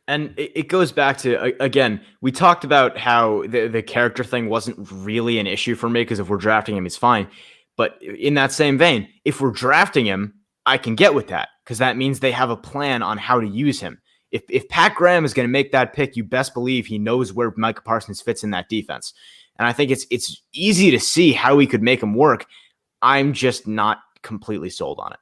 And it goes back to, again, we talked about how the character thing wasn't really an issue for me because if we're drafting him, he's fine. But in that same vein, if we're drafting him, I can get with that because that means they have a plan on how to use him. If Pat Graham is going to make that pick, you best believe he knows where Micah Parsons fits in that defense. And I think it's easy to see how we could make him work. I'm just not completely sold on it.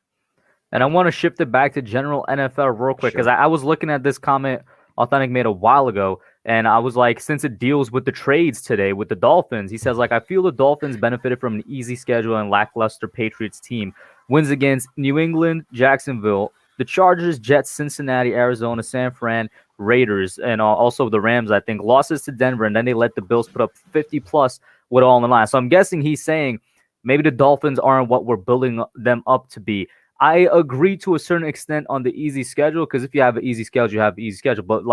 And I want to shift it back to general NFL real quick because I was looking at this comment Authentic made a while ago, and I was like, since it deals with the trades today with the Dolphins, he says, I feel the Dolphins benefited from an easy schedule and lackluster Patriots team. Wins against New England, Jacksonville, the Chargers, Jets, Cincinnati, Arizona, San Fran, Raiders, and also the Rams, I think. Losses to Denver, and then they let the Bills put up 50-plus with all in the line. So I'm guessing he's saying maybe the Dolphins aren't what we're building them up to be. I agree to a certain extent on the easy schedule because if you have an easy schedule, you have an easy schedule. But,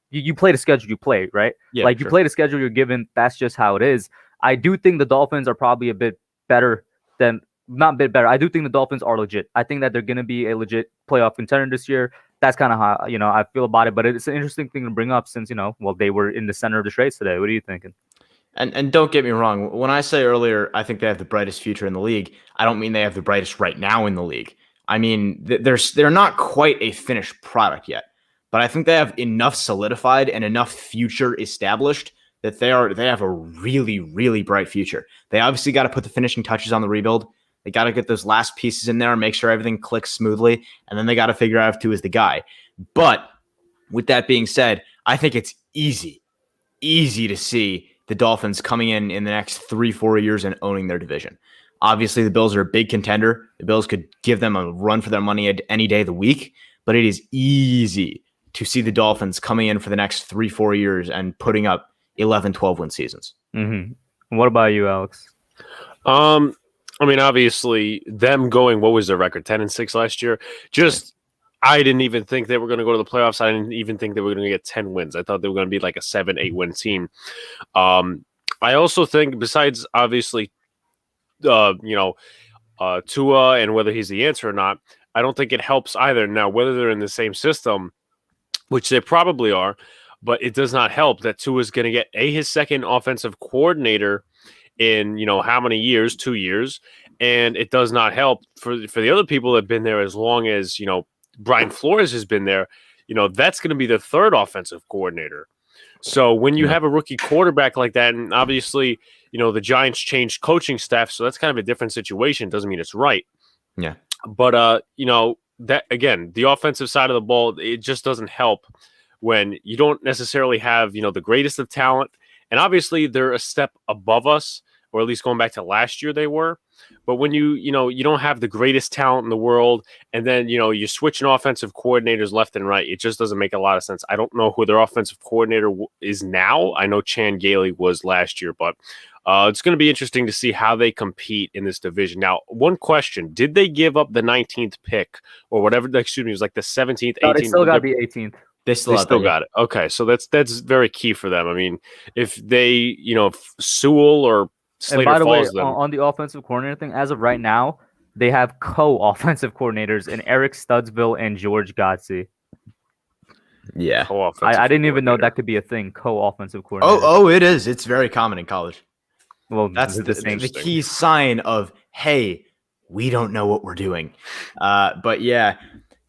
you play the schedule you play, right? Yeah, you play the schedule you're given. That's just how it is. I do think the Dolphins are probably a bit better than – not a bit better. I do think the Dolphins are legit. I think that they're going to be a legit playoff contender this year. That's kind of how, I feel about it. But it's an interesting thing to bring up since, they were in the center of the trades today. What are you thinking? And don't get me wrong. When I say earlier, I think they have the brightest future in the league, I don't mean they have the brightest right now in the league. I mean, they're not quite a finished product yet, but I think they have enough solidified and enough future established that they have a really, really bright future. They obviously got to put the finishing touches on the rebuild. They got to get those last pieces in there and make sure everything clicks smoothly, and then they got to figure out if Tua is the guy. But with that being said, I think it's easy to see the Dolphins coming in the next 3-4 years and owning their division. Obviously, the Bills are a big contender. The Bills could give them a run for their money any day of the week, but it is easy to see the Dolphins coming in for the next 3-4 years and putting up 11, 12-win seasons. Mm-hmm. What about you, Alex? Obviously, them going, what was their record, 10-6 last year? I didn't even think they were going to go to the playoffs. I didn't even think they were going to get 10 wins. I thought they were going to be like a 7-8 win team. I also think, besides obviously, Tua and whether he's the answer or not, I don't think it helps either. Now, whether they're in the same system, which they probably are, but it does not help that Tua is going to get his second offensive coordinator in how many years, 2 years, and it does not help for the other people that have been there as long as Brian Flores has been there. That's going to be the third offensive coordinator. So when you have a rookie quarterback like that, and obviously the Giants changed coaching staff, so that's kind of a different situation. Doesn't mean it's right. Yeah, but that again, the offensive side of the ball, it just doesn't help when you don't necessarily have the greatest of talent. And obviously they're a step above us, or at least going back to last year they were. But when you don't have the greatest talent in the world, and then you're switching offensive coordinators left and right, it just doesn't make a lot of sense. I don't know who their offensive coordinator is now. I know Chan Gailey was last year, but it's going to be interesting to see how they compete in this division. Now, one question: did they give up the 19th pick or whatever? Excuse me, it was like the 17th, 18th. No, they still got the 18th. They still got it. Okay, so that's very key for them. I mean, if they if Sewell or Slater, and by the way, them. on the offensive coordinator thing, as of right now, they have co-offensive coordinators in Eric Studsville and George Godsey. Yeah. I didn't even know that could be a thing, co-offensive coordinator. Oh, it is. It's very common in college. Well, that's the key sign of, hey, we don't know what we're doing. But yeah,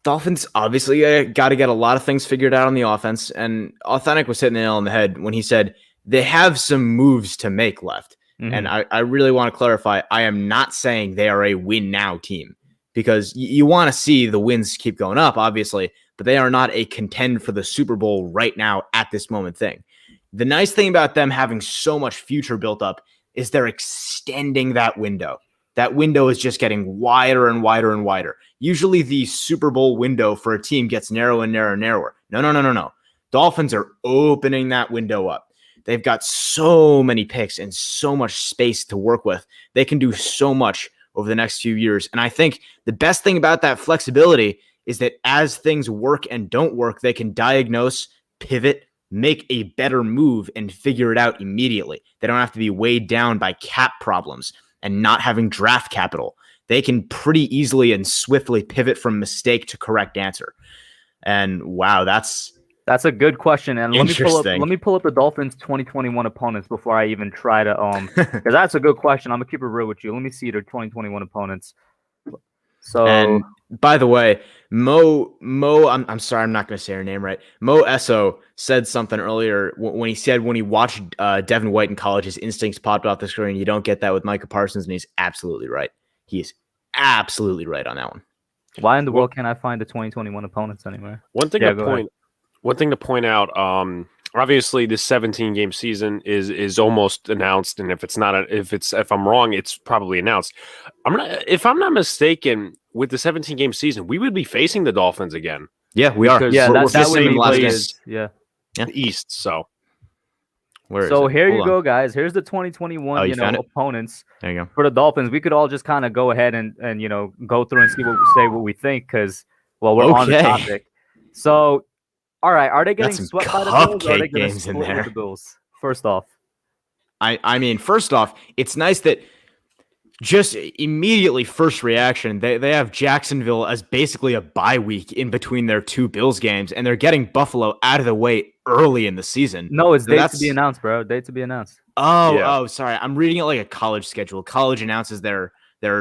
Dolphins obviously got to get a lot of things figured out on the offense. And Authentic was hitting the nail on the head when he said they have some moves to make left. Mm-hmm. And I really want to clarify, I am not saying they are a win now team, because you want to see the wins keep going up, obviously, but they are not a contend for the Super Bowl right now at this moment thing. The nice thing about them having so much future built up is they're extending that window. That window is just getting wider and wider and wider. Usually the Super Bowl window for a team gets narrower and narrower and narrower. No. Dolphins are opening that window up. They've got so many picks and so much space to work with. They can do so much over the next few years. And I think the best thing about that flexibility is that as things work and don't work, they can diagnose, pivot, make a better move, and figure it out immediately. They don't have to be weighed down by cap problems and not having draft capital. They can pretty easily and swiftly pivot from mistake to correct answer. And wow, that's a good question. And let interesting. me pull up the Dolphins 2021 opponents before I even try to because that's a good question. I'm gonna keep it real with you. Let me see their 2021 opponents. So, and by the way, Mo, I'm sorry, I'm not going to say her name right. Mo Esso said something earlier when he said when he watched Devin White in college, his instincts popped off the screen. You don't get that with Micah Parsons, and he's absolutely right. He is absolutely right on that one. Why in the world can't I find the 2021 opponents anywhere? One thing to point out, obviously this 17-game season is almost announced, and if I'm wrong, it's probably announced. If I'm not mistaken, with the 17-game season, we would be facing the Dolphins again. Yeah, we are. Yeah, we're that would be East. So here you go, guys. Here's the 2021 opponents. There you go. For the Dolphins. We could all just kind of go ahead and go through and say what we think because we're on the topic. So. All right, are they getting swept by the Bills or are they going to split with the Bills? First off. I mean, first off, it's nice that just immediately first reaction, they have Jacksonville as basically a bye week in between their two Bills games, and they're getting Buffalo out of the way early in the season. No, it's date to be announced, bro. Date to be announced. Oh, sorry. I'm reading it like a college schedule. College announces their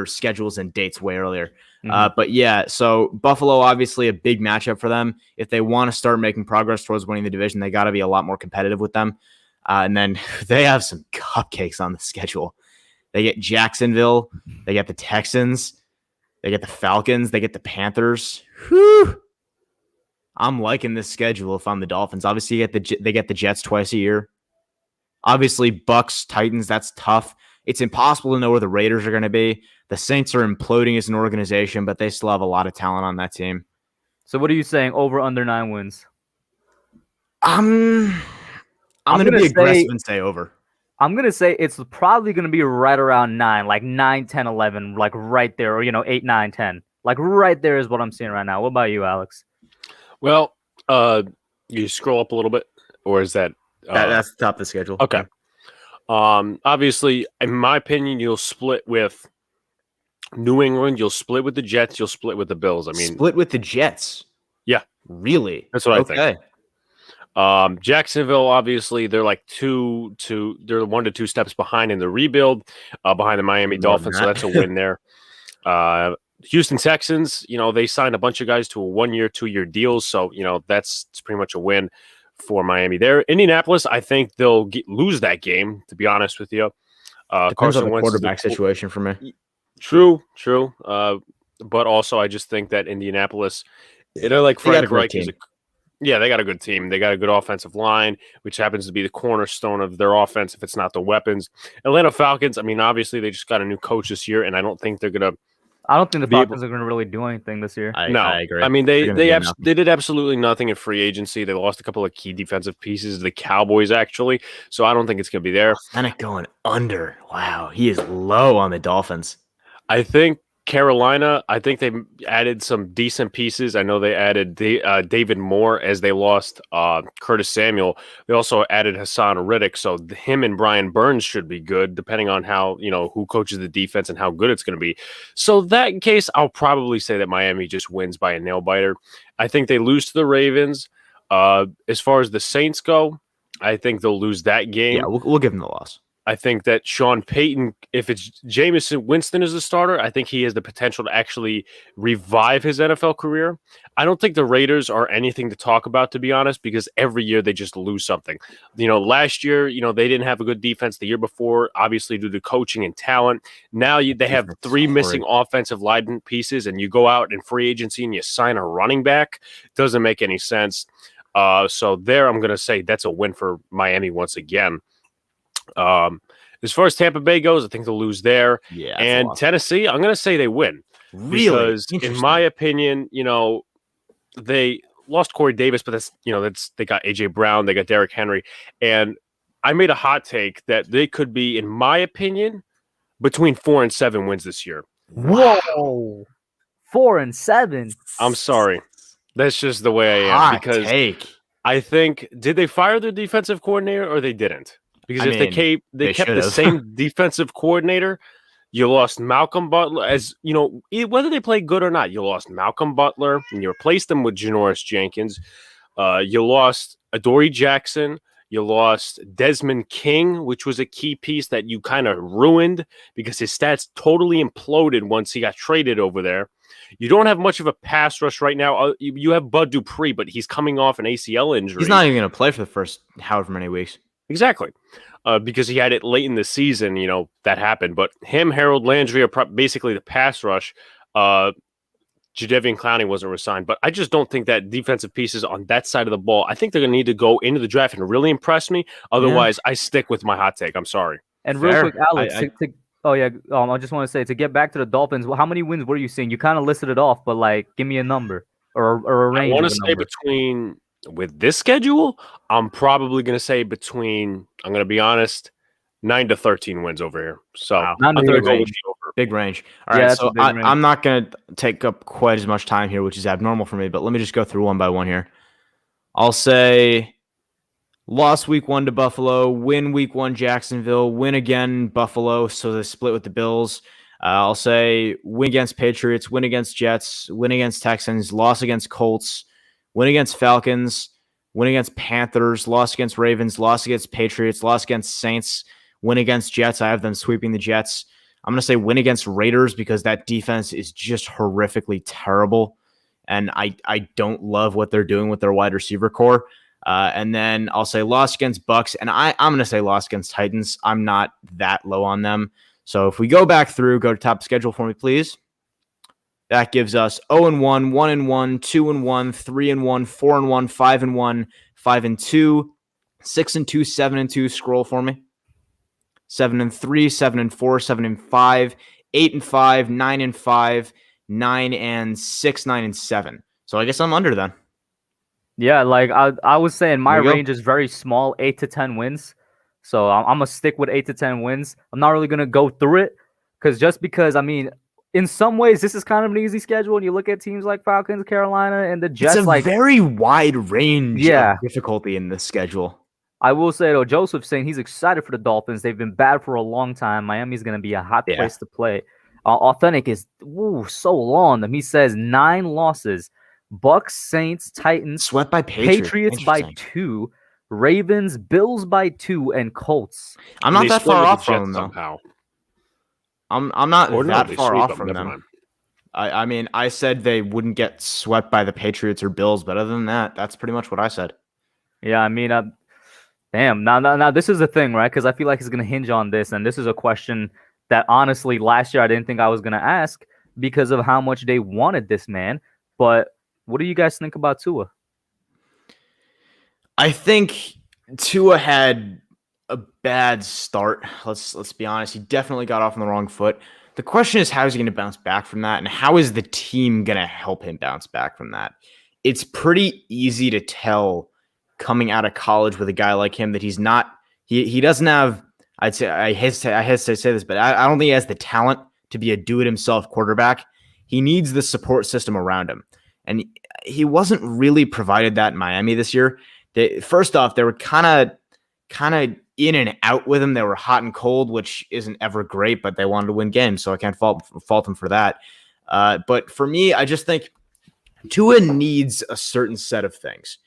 schedules and dates way earlier. But yeah, so Buffalo, obviously a big matchup for them. If they want to start making progress towards winning the division, they got to be a lot more competitive with them. And then they have some cupcakes on the schedule. They get Jacksonville, they get the Texans, they get the Falcons, they get the Panthers. Whew. I'm liking this schedule if I'm the Dolphins. Obviously, they get the Jets twice a year. Obviously, Bucks, Titans, that's tough. It's impossible to know where the Raiders are going to be. The Saints are imploding as an organization, but they still have a lot of talent on that team. So what are you saying? Over, under 9 wins? I'm going to be aggressive and say over. I'm going to say it's probably going to be right around 9, like 9, 10, 11, like right there, or 8, 9, 10. Like right there is what I'm seeing right now. What about you, Alex? Well, you scroll up a little bit, or is that that's the top of the schedule? Okay. Obviously, in my opinion, you'll split with New England, you'll split with the Jets, you'll split with the Bills. I mean, split with the Jets. Yeah, really. That's what I think. Jacksonville, obviously, they're like they're 1 to 2 steps behind in the rebuild, behind the Miami Dolphins. So that's a win there. Houston Texans, they signed a bunch of guys to a 1-year, 2-year deals. So, that's pretty much a win for Miami there. Indianapolis, I think they'll lose that game, to be honest with you. Depends on the quarterback situation for me. True. But also, I just think that Indianapolis, like Frank Reich is they got a good team. They got a good offensive line, which happens to be the cornerstone of their offense if it's not the weapons. Atlanta Falcons, I mean, obviously they just got a new coach this year, and I don't think they're going to I don't think the Falcons are going to really do anything this year. I agree. I mean, they did absolutely nothing in free agency. They lost a couple of key defensive pieces, the Cowboys, actually. So I don't think it's going to be there. Senate going under. Wow, he is low on the Dolphins. I think Carolina, they added some decent pieces. I know they added David Moore as they lost Curtis Samuel. They also added Hassan Riddick. So him and Brian Burns should be good, depending on how, who coaches the defense and how good it's going to be. So that in case, I'll probably say that Miami just wins by a nail biter. I think they lose to the Ravens. As far as the Saints go, I think they'll lose that game. Yeah, we'll give them the loss. I think that Sean Payton, if it's Jameis Winston as the starter, I think he has the potential to actually revive his NFL career. I don't think the Raiders are anything to talk about, to be honest, because every year they just lose something. Last year, they didn't have a good defense. The year before, obviously due to coaching and talent. Now they have 3 missing offensive line pieces, and you go out in free agency and you sign a running back. Doesn't make any sense. So there, I'm going to say that's a win for Miami once again. As far as Tampa Bay goes, I think they'll lose there. Yeah, and Tennessee, I'm going to say they win. Really? Because in my opinion, they lost Corey Davis, but they got AJ Brown, they got Derrick Henry, and I made a hot take that they could be, in my opinion, between 4 and 7 wins this year. Whoa, 4-7. I'm sorry. That's just the way I am. Hot Because take. I think, did they fire their defensive coordinator or they didn't? Because I if they mean, they kept the should've. same defensive coordinator, you lost Malcolm Butler. As you know, whether they play good or not, you lost Malcolm Butler and you replaced him with Janoris Jenkins. You lost Adoree Jackson. You lost Desmond King, which was a key piece that you kind of ruined because his stats totally imploded once he got traded over there. You don't have much of a pass rush right now. You have Bud Dupree, but he's coming off an ACL injury. He's not even going to play for the first however many weeks. Exactly. Because he had it late in the season, that happened. But him, Harold Landry are basically the pass rush. Jadeveon Clowney wasn't resigned, but I just don't think that defensive pieces on that side of the ball. I think they're going to need to go into the draft and really impress me. Otherwise, I stick with my hot take. I'm sorry. And Fair. real quick, Alex, I just want to say, to get back to the Dolphins, how many wins were you seeing? You kind of listed it off, but give me a number or a range. I want to say with this schedule, I'm probably going to say I'm going to be honest, 9 to 13 wins over here. So wow. I'm going to go with the over. Big range. All right, so I'm not going to take up quite as much time here, which is abnormal for me, but let me just go through one by one here. I'll say lost week 1 to Buffalo, win week 1 Jacksonville, win again Buffalo, so they split with the Bills. I'll say win against Patriots, win against Jets, win against Texans, loss against Colts, win against Falcons, win against Panthers, loss against Ravens, loss against Patriots, loss against Saints, win against Jets. I have them sweeping the Jets. I'm going to say win against Raiders because that defense is just horrifically terrible. And I don't love what they're doing with their wide receiver core. And then I'll say loss against Bucks. And I'm going to say loss against Titans. I'm not that low on them. So if we go back through, go to top schedule for me, please. That gives us 0-1, 1-1, 2-1, 3-1, 4-1, 5-1, 5-2, 6-2, 7-2. Scroll for me. 7-3, 7-4, 7-5, 8-5, 9-5, 9-6, 9-7. So I guess I'm under then. Yeah, I was saying my range is very small, 8 to 10 wins. So I'm gonna stick with 8 to 10 wins. I'm not really gonna go through it because I mean, in some ways this is kind of an easy schedule. When you look at teams like Falcons, Carolina, and the Jets, it's a very wide range of difficulty in this schedule. I will say, though, Joseph's saying he's excited for the Dolphins. They've been bad for a long time. Miami's going to be a hot place to play. Authentic is so low on them. He says 9 losses. Bucks, Saints, Titans. Swept by Patriots by 2. Ravens, Bills by 2, and Colts. I'm not that far off from them, though. Somehow. I'm not that far off from them. I mean, I said they wouldn't get swept by the Patriots or Bills, but other than that, that's pretty much what I said. Yeah, I mean, damn. Now, this is the thing, right? Because I feel like it's going to hinge on this. And this is a question that, honestly, last year I didn't think I was going to ask because of how much they wanted this man. But what do you guys think about Tua? I think Tua had a bad start. Let's be honest. He definitely got off on the wrong foot. The question is, how is he going to bounce back from that? And how is the team going to help him bounce back from that? It's pretty easy to tell coming out of college with a guy like him that he's not, he doesn't have, I'd say, I hesitate to say this, but I don't think he has the talent to be a do-it-himself quarterback. He needs the support system around him. And he wasn't really provided that in Miami this year. First off, they were kind of in and out with him. They were hot and cold, which isn't ever great, but they wanted to win games, so I can't fault them for that. But for me, I just think Tua needs a certain set of things.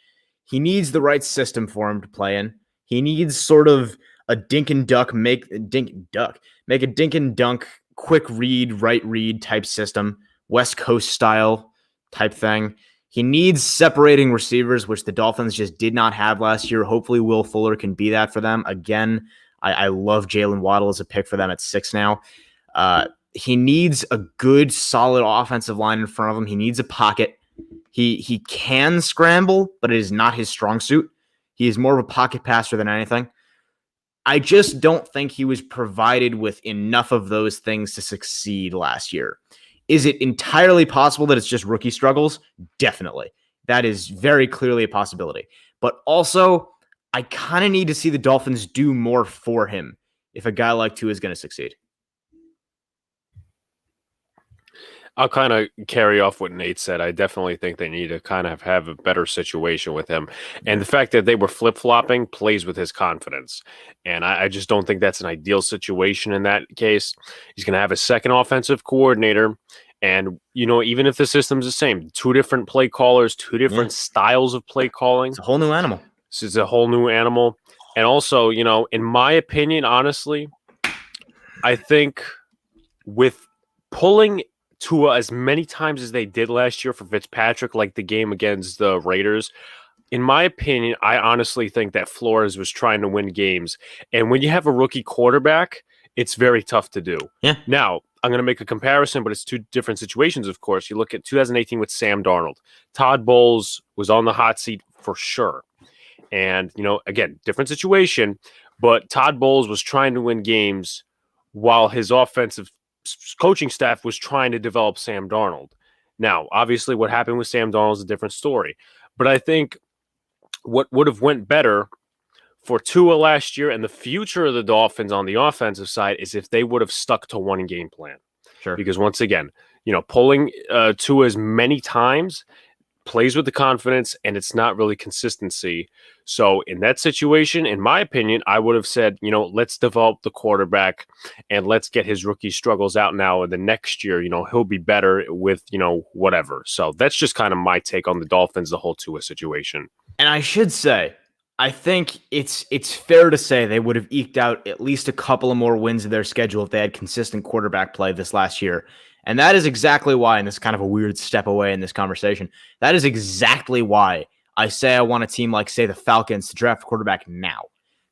He needs the right system for him to play in. He needs sort of a dink and dunk, make a dink and dunk, quick read, right read type system, West Coast style type thing. He needs separating receivers, which the Dolphins just did not have last year. Hopefully Will Fuller can be that for them. Again, I love Jalen Waddle as a pick for them at 6 now. He needs a good, solid offensive line in front of him. He needs a pocket. He can scramble, but it is not his strong suit. He is more of a pocket passer than anything. I just don't think he was provided with enough of those things to succeed last year. Is it entirely possible that it's just rookie struggles? Definitely. That is very clearly a possibility. But also, I kind of need to see the Dolphins do more for him if a guy like Tua is going to succeed. I'll kind of carry off what Nate said. I definitely think they need to kind of have a better situation with him. And the fact that they were flip-flopping plays with his confidence. And I just don't think that's an ideal situation in that case. He's going to have a second offensive coordinator. And, even if the system's the same, two different play callers, two different styles of play calling. It's a whole new animal. This is a whole new animal. And also, in my opinion, honestly, I think with pulling Tua as many times as they did last year for Fitzpatrick, like the game against the Raiders, in my opinion, I honestly think that Flores was trying to win games. And when you have a rookie quarterback, it's very tough to do. Yeah. Now, I'm going to make a comparison, but it's two different situations, of course. You look at 2018 with Sam Darnold. Todd Bowles was on the hot seat for sure. And, again, different situation, but Todd Bowles was trying to win games while his offensive coaching staff was trying to develop Sam Darnold. Now, obviously, what happened with Sam Darnold is a different story. But I think what would have went better for Tua last year and the future of the Dolphins on the offensive side is if they would have stuck to one game plan. Sure. Because once again, pulling Tua as many times plays with the confidence, and it's not really consistency. So in that situation, in my opinion, I would have said, let's develop the quarterback and let's get his rookie struggles out now. And the next year, he'll be better with, whatever. So that's just kind of my take on the Dolphins, the whole Tua situation. And I should say, I think it's fair to say they would have eked out at least a couple of more wins of their schedule if they had consistent quarterback play this last year. And that is exactly why, and this is kind of a weird step away in this conversation, that is exactly why I say I want a team like, say, the Falcons to draft a quarterback now.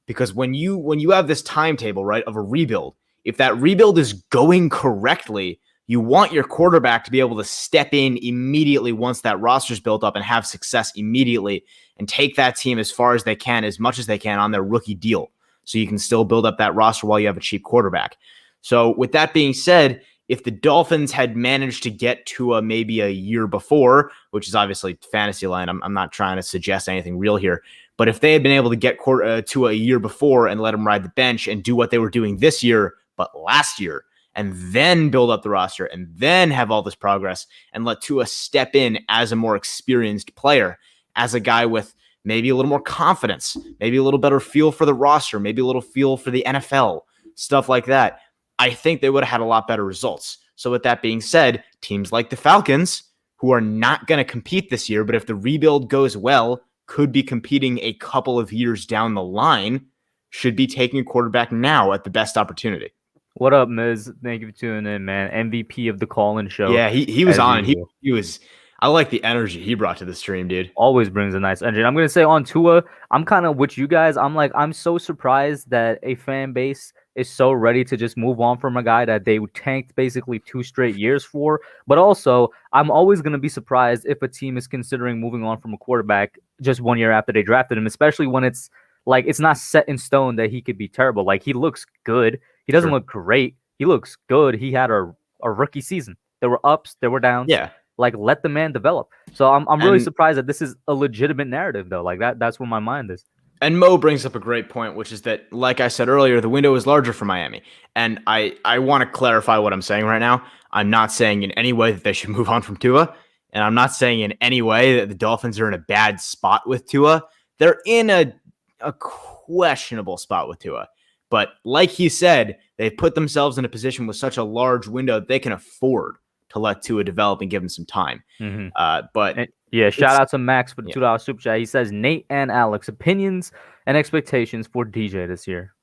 Because when you have this timetable, right, of a rebuild, if that rebuild is going correctly, you want your quarterback to be able to step in immediately once that roster's built up and have success immediately and take that team as far as they can, as much as they can on their rookie deal. So you can still build up that roster while you have a cheap quarterback. So with that being said, if the Dolphins had managed to get Tua maybe a year before, which is obviously fantasy land, I'm not trying to suggest anything real here, but if they had been able to get Tua a year before and let him ride the bench and do what they were doing this year, but last year, and then build up the roster and then have all this progress and let Tua step in as a more experienced player, as a guy with maybe a little more confidence, maybe a little better feel for the roster, maybe a little feel for the NFL, stuff like that, I think they would have had a lot better results. So with that being said, teams like the Falcons, who are not going to compete this year, but if the rebuild goes well, could be competing a couple of years down the line, should be taking a quarterback now at the best opportunity. What up, Miz? Thank you for tuning in, man. MVP of the call-in show. Yeah, he was on. He was. I like the energy he brought to the stream, dude. Always brings a nice energy. I'm going to say on Tua, I'm kind of with you guys. I'm so surprised that a fan base is so ready to just move on from a guy that they tanked basically 2 straight years for. But also, I'm always going to be surprised if a team is considering moving on from a quarterback just 1 year after they drafted him, especially when it's like it's not set in stone that he could be terrible. Like, he looks good. He doesn't look great. He looks good. He had a rookie season. There were ups, there were downs. Yeah. Like, let the man develop. So I'm really surprised that this is a legitimate narrative, though. Like, that's where my mind is. And Mo brings up a great point, which is that, like I said earlier, the window is larger for Miami. And I want to clarify what I'm saying right now. I'm not saying in any way that they should move on from Tua. And I'm not saying in any way that the Dolphins are in a bad spot with Tua. They're in a questionable spot with Tua. But like he said, they've put themselves in a position with such a large window that they can afford to let Tua develop and give him some time. Shout out to Max for the $2 super chat. He says, Nate and Alex, opinions and expectations for DJ this year.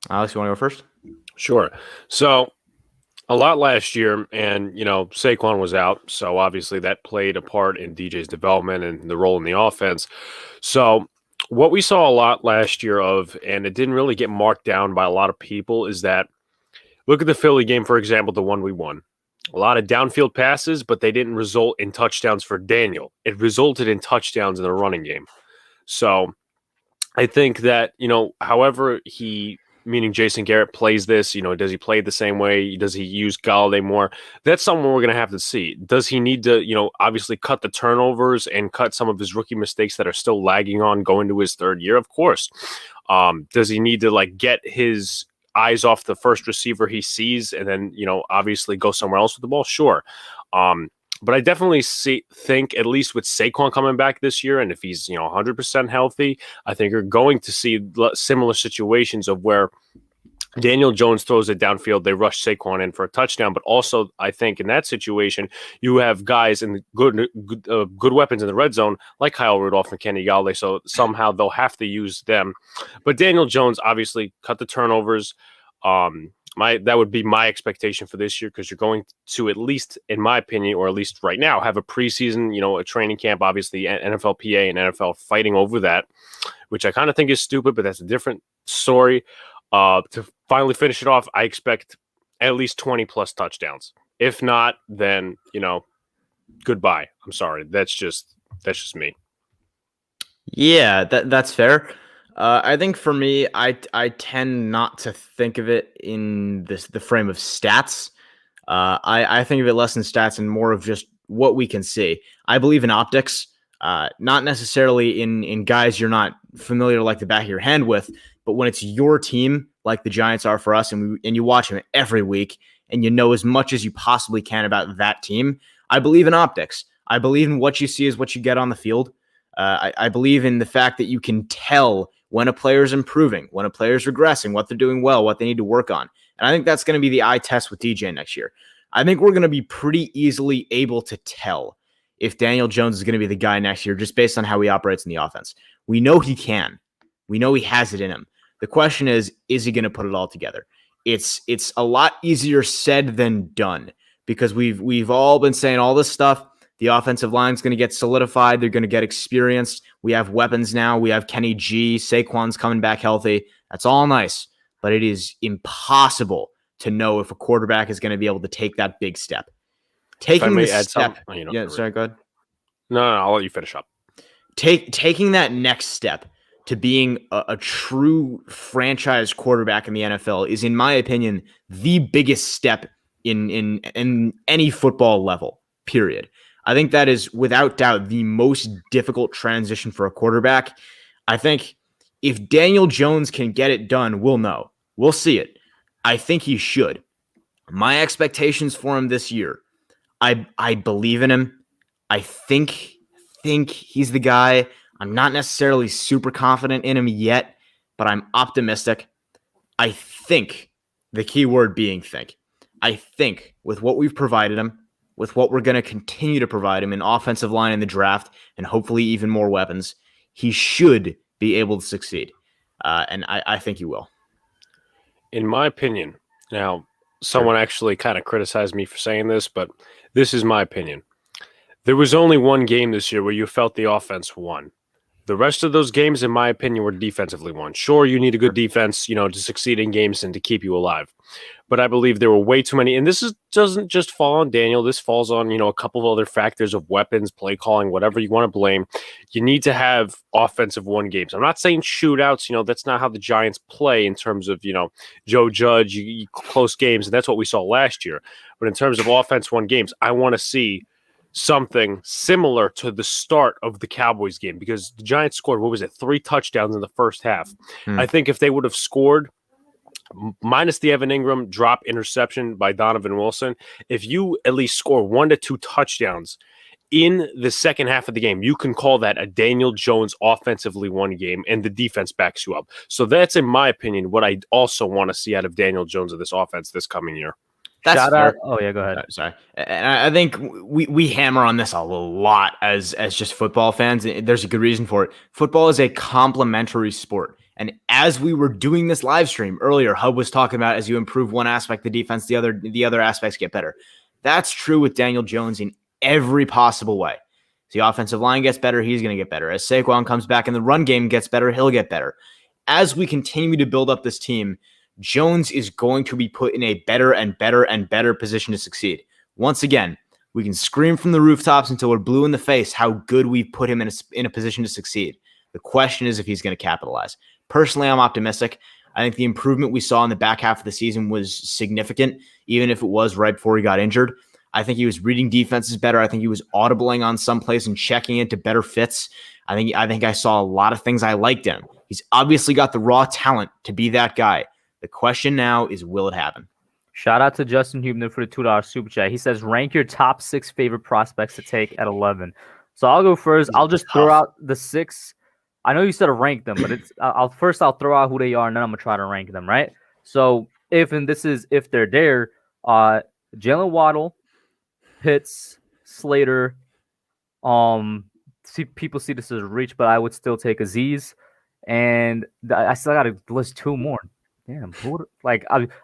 Alex, you want to go first? Sure. So a lot last year, and Saquon was out, so obviously that played a part in DJ's development and the role in the offense. So what we saw a lot last year and it didn't really get marked down by a lot of people, is that look at the Philly game, for example, the one we won. A lot of downfield passes, but they didn't result in touchdowns for Daniel. It resulted in touchdowns in the running game. So I think that, however meaning Jason Garrett plays this, does he play the same way? Does he use Galladay more? That's something we're going to have to see. Does he need to, obviously cut the turnovers and cut some of his rookie mistakes that are still lagging on going to his third year? Of course. Does he need to get his eyes off the first receiver he sees and then, obviously go somewhere else with the ball? Sure. But I definitely think, at least with Saquon coming back this year, and if he's 100% healthy, I think you're going to see similar situations of where Daniel Jones throws it downfield, they rush Saquon in for a touchdown. But also, I think in that situation, you have guys in good weapons in the red zone, like Kyle Rudolph and Kenny Galladay. So somehow they'll have to use them. But Daniel Jones obviously cut the turnovers. That would be my expectation for this year, because you're going to, at least in my opinion, or at least right now, have a preseason, a training camp. Obviously, NFLPA and NFL fighting over that, which I kind of think is stupid, but that's a different story. To finally finish it off, I expect at least 20 plus touchdowns. If not, then goodbye. I'm sorry. That's just me. Yeah, that's fair. I think for me, I tend not to think of it in the frame of stats. I think of it less in stats and more of just what we can see. I believe in optics, not necessarily in guys you're not familiar like the back of your hand with, but when it's your team, like the Giants are for us, and you watch them every week, and you know as much as you possibly can about that team, I believe in optics. I believe in what you see is what you get on the field. I believe in the fact that you can tell when a player is improving, when a player is regressing, what they're doing well, what they need to work on. And I think that's going to be the eye test with DJ next year. I think we're going to be pretty easily able to tell if Daniel Jones is going to be the guy next year, just based on how he operates in the offense. We know he can. We know he has it in him. The question is he going to put it all together? It's a lot easier said than done, because we've all been saying all this stuff. The offensive line's going to get solidified. They're going to get experienced. We have weapons now. We have Kenny G. Saquon's coming back healthy. That's all nice, but it is impossible to know if a quarterback is going to be able to take that big step. Taking the step. Yeah, sorry, go ahead. No, I'll let you finish up. Taking that next step to being a true franchise quarterback in the NFL is, in my opinion, the biggest step in any football level, period. I think that is, without doubt, the most difficult transition for a quarterback. I think if Daniel Jones can get it done, we'll know. We'll see it. I think he should. My expectations for him this year, I believe in him. I think he's the guy. I'm not necessarily super confident in him yet, but I'm optimistic. I think, the key word being think. I think with what we've provided him, with what we're going to continue to provide him in offensive line in the draft, and hopefully even more weapons, he should be able to succeed. And I think he will. In my opinion, now, someone actually kind of criticized me for saying this, but this is my opinion. There was only one game this year where you felt the offense won. The rest of those games, in my opinion, were defensively won. Sure, you need a good defense, to succeed in games and to keep you alive. But I believe there were way too many. And this doesn't just fall on Daniel. This falls on, a couple of other factors of weapons, play calling, whatever you want to blame. You need to have offensive won games. I'm not saying shootouts. That's not how the Giants play in terms of, Joe Judge, close games. And that's what we saw last year. But in terms of offense won games, I want to see something similar to the start of the Cowboys game, because the Giants scored, 3 touchdowns in the first half. I think if they would have scored, minus the Evan Ingram drop interception by Donovan Wilson, if you at least score 1 to 2 touchdowns in the second half of the game, you can call that a Daniel Jones offensively won game, and the defense backs you up. So that's, in my opinion, what I also want to see out of Daniel Jones of this offense this coming year. That's Shout fair. out. Oh yeah, go ahead. Sorry. And I think we hammer on this a lot as just football fans. There's a good reason for it. Football is a complementary sport. And as we were doing this live stream earlier, Hub was talking about, as you improve one aspect, the defense, the other aspects get better. That's true with Daniel Jones in every possible way. As the offensive line gets better, he's going to get better. As Saquon comes back and the run game gets better, he'll get better. As we continue to build up this team, Jones is going to be put in a better and better and better position to succeed. Once again, we can scream from the rooftops until we're blue in the face how good we've put him in a position to succeed. The question is if he's going to capitalize. Personally, I'm optimistic. I think the improvement we saw in the back half of the season was significant, even if it was right before he got injured. I think he was reading defenses better. I think he was audibling on some plays and checking into better fits. I think I saw a lot of things I liked in him. He's obviously got the raw talent to be that guy. The question now is, will it happen? Shout out to Justin Hubner for the $2 super chat. He says, rank your top 6 favorite prospects to take at 11. So I'll go first. I'll just throw out the 6. I know you said to rank them, but I'll throw out who they are, and then I'm gonna try to rank them, right? So if they're there, Jalen Waddle, Pitts, Slater, people see this as a reach, but I would still take Aziz, and I still got to list 2 more. Damn,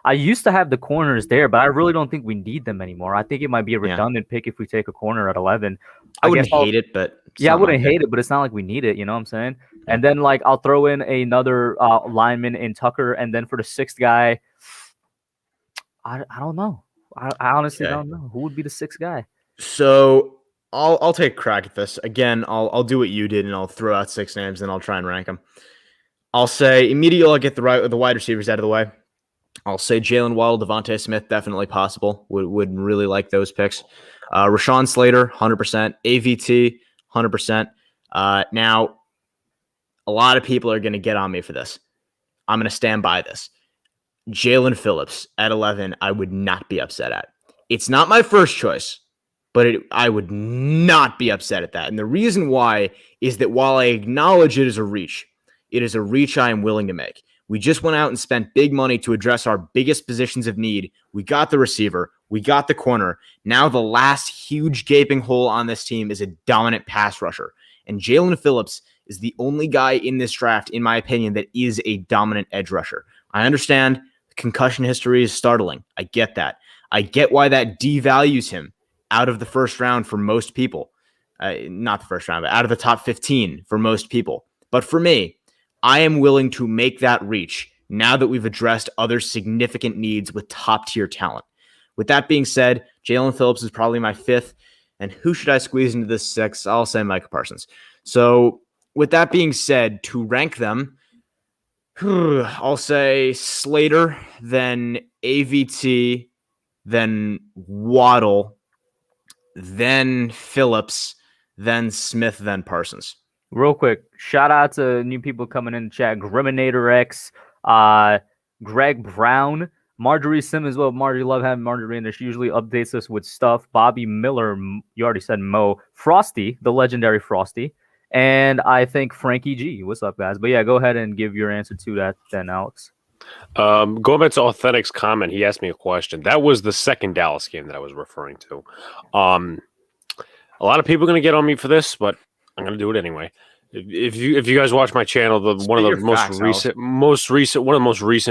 I used to have the corners there, but I really don't think we need them anymore. I think it might be a redundant pick if we take a corner at 11. I wouldn't hate it, but I wouldn't hate it, but it's not like we need it. You know what I'm saying? And then I'll throw in another lineman in Tucker, and then for the 6th guy, I don't know. I honestly don't know who would be the 6th guy. So I'll take a crack at this again. I'll do what you did, and I'll throw out 6 names, and I'll try and rank them. I'll say immediately I'll get the wide receivers out of the way. I'll say Jalen Waddle, Devontae Smith, definitely possible. Would really like those picks. Rashawn Slater, 100%. AVT, 100%. Now, a lot of people are going to get on me for this. I'm going to stand by this. Jalen Phillips at 11, I would not be upset at. It's not my first choice, but I would not be upset at that. And the reason why is that while I acknowledge it is a reach I am willing to make. We just went out and spent big money to address our biggest positions of need. We got the receiver. We got the corner. Now the last huge gaping hole on this team is a dominant pass rusher. And Jalen Phillips is the only guy in this draft, in my opinion, that is a dominant edge rusher. I understand concussion history is startling. I get that. I get why that devalues him out of the first round for most people. Not the first round, but out of the top 15 for most people. But for me, I am willing to make that reach now that we've addressed other significant needs with top-tier talent. With that being said, Jalen Phillips is probably my 5th. And who should I squeeze into this 6th? I'll say Micah Parsons. So with that being said, to rank them, I'll say Slater, then AVT, then Waddle, then Phillips, then Smith, then Parsons. Real quick, shout out to new people coming in the chat. Griminator X, Greg Brown, Marjorie Simmons. Well, Marjorie, love having Marjorie in there. She usually updates us with stuff. Bobby Miller, you already said Mo. Frosty, the legendary Frosty. And I think Frankie G. What's up, guys? But yeah, go ahead and give your answer to that then, Alex. Going back to Authentic's comment, he asked me a question. That was the second Dallas game that I was referring to. A lot of people are going to get on me for this, but I'm going to do it anyway. If you guys watch my channel, one of the most recent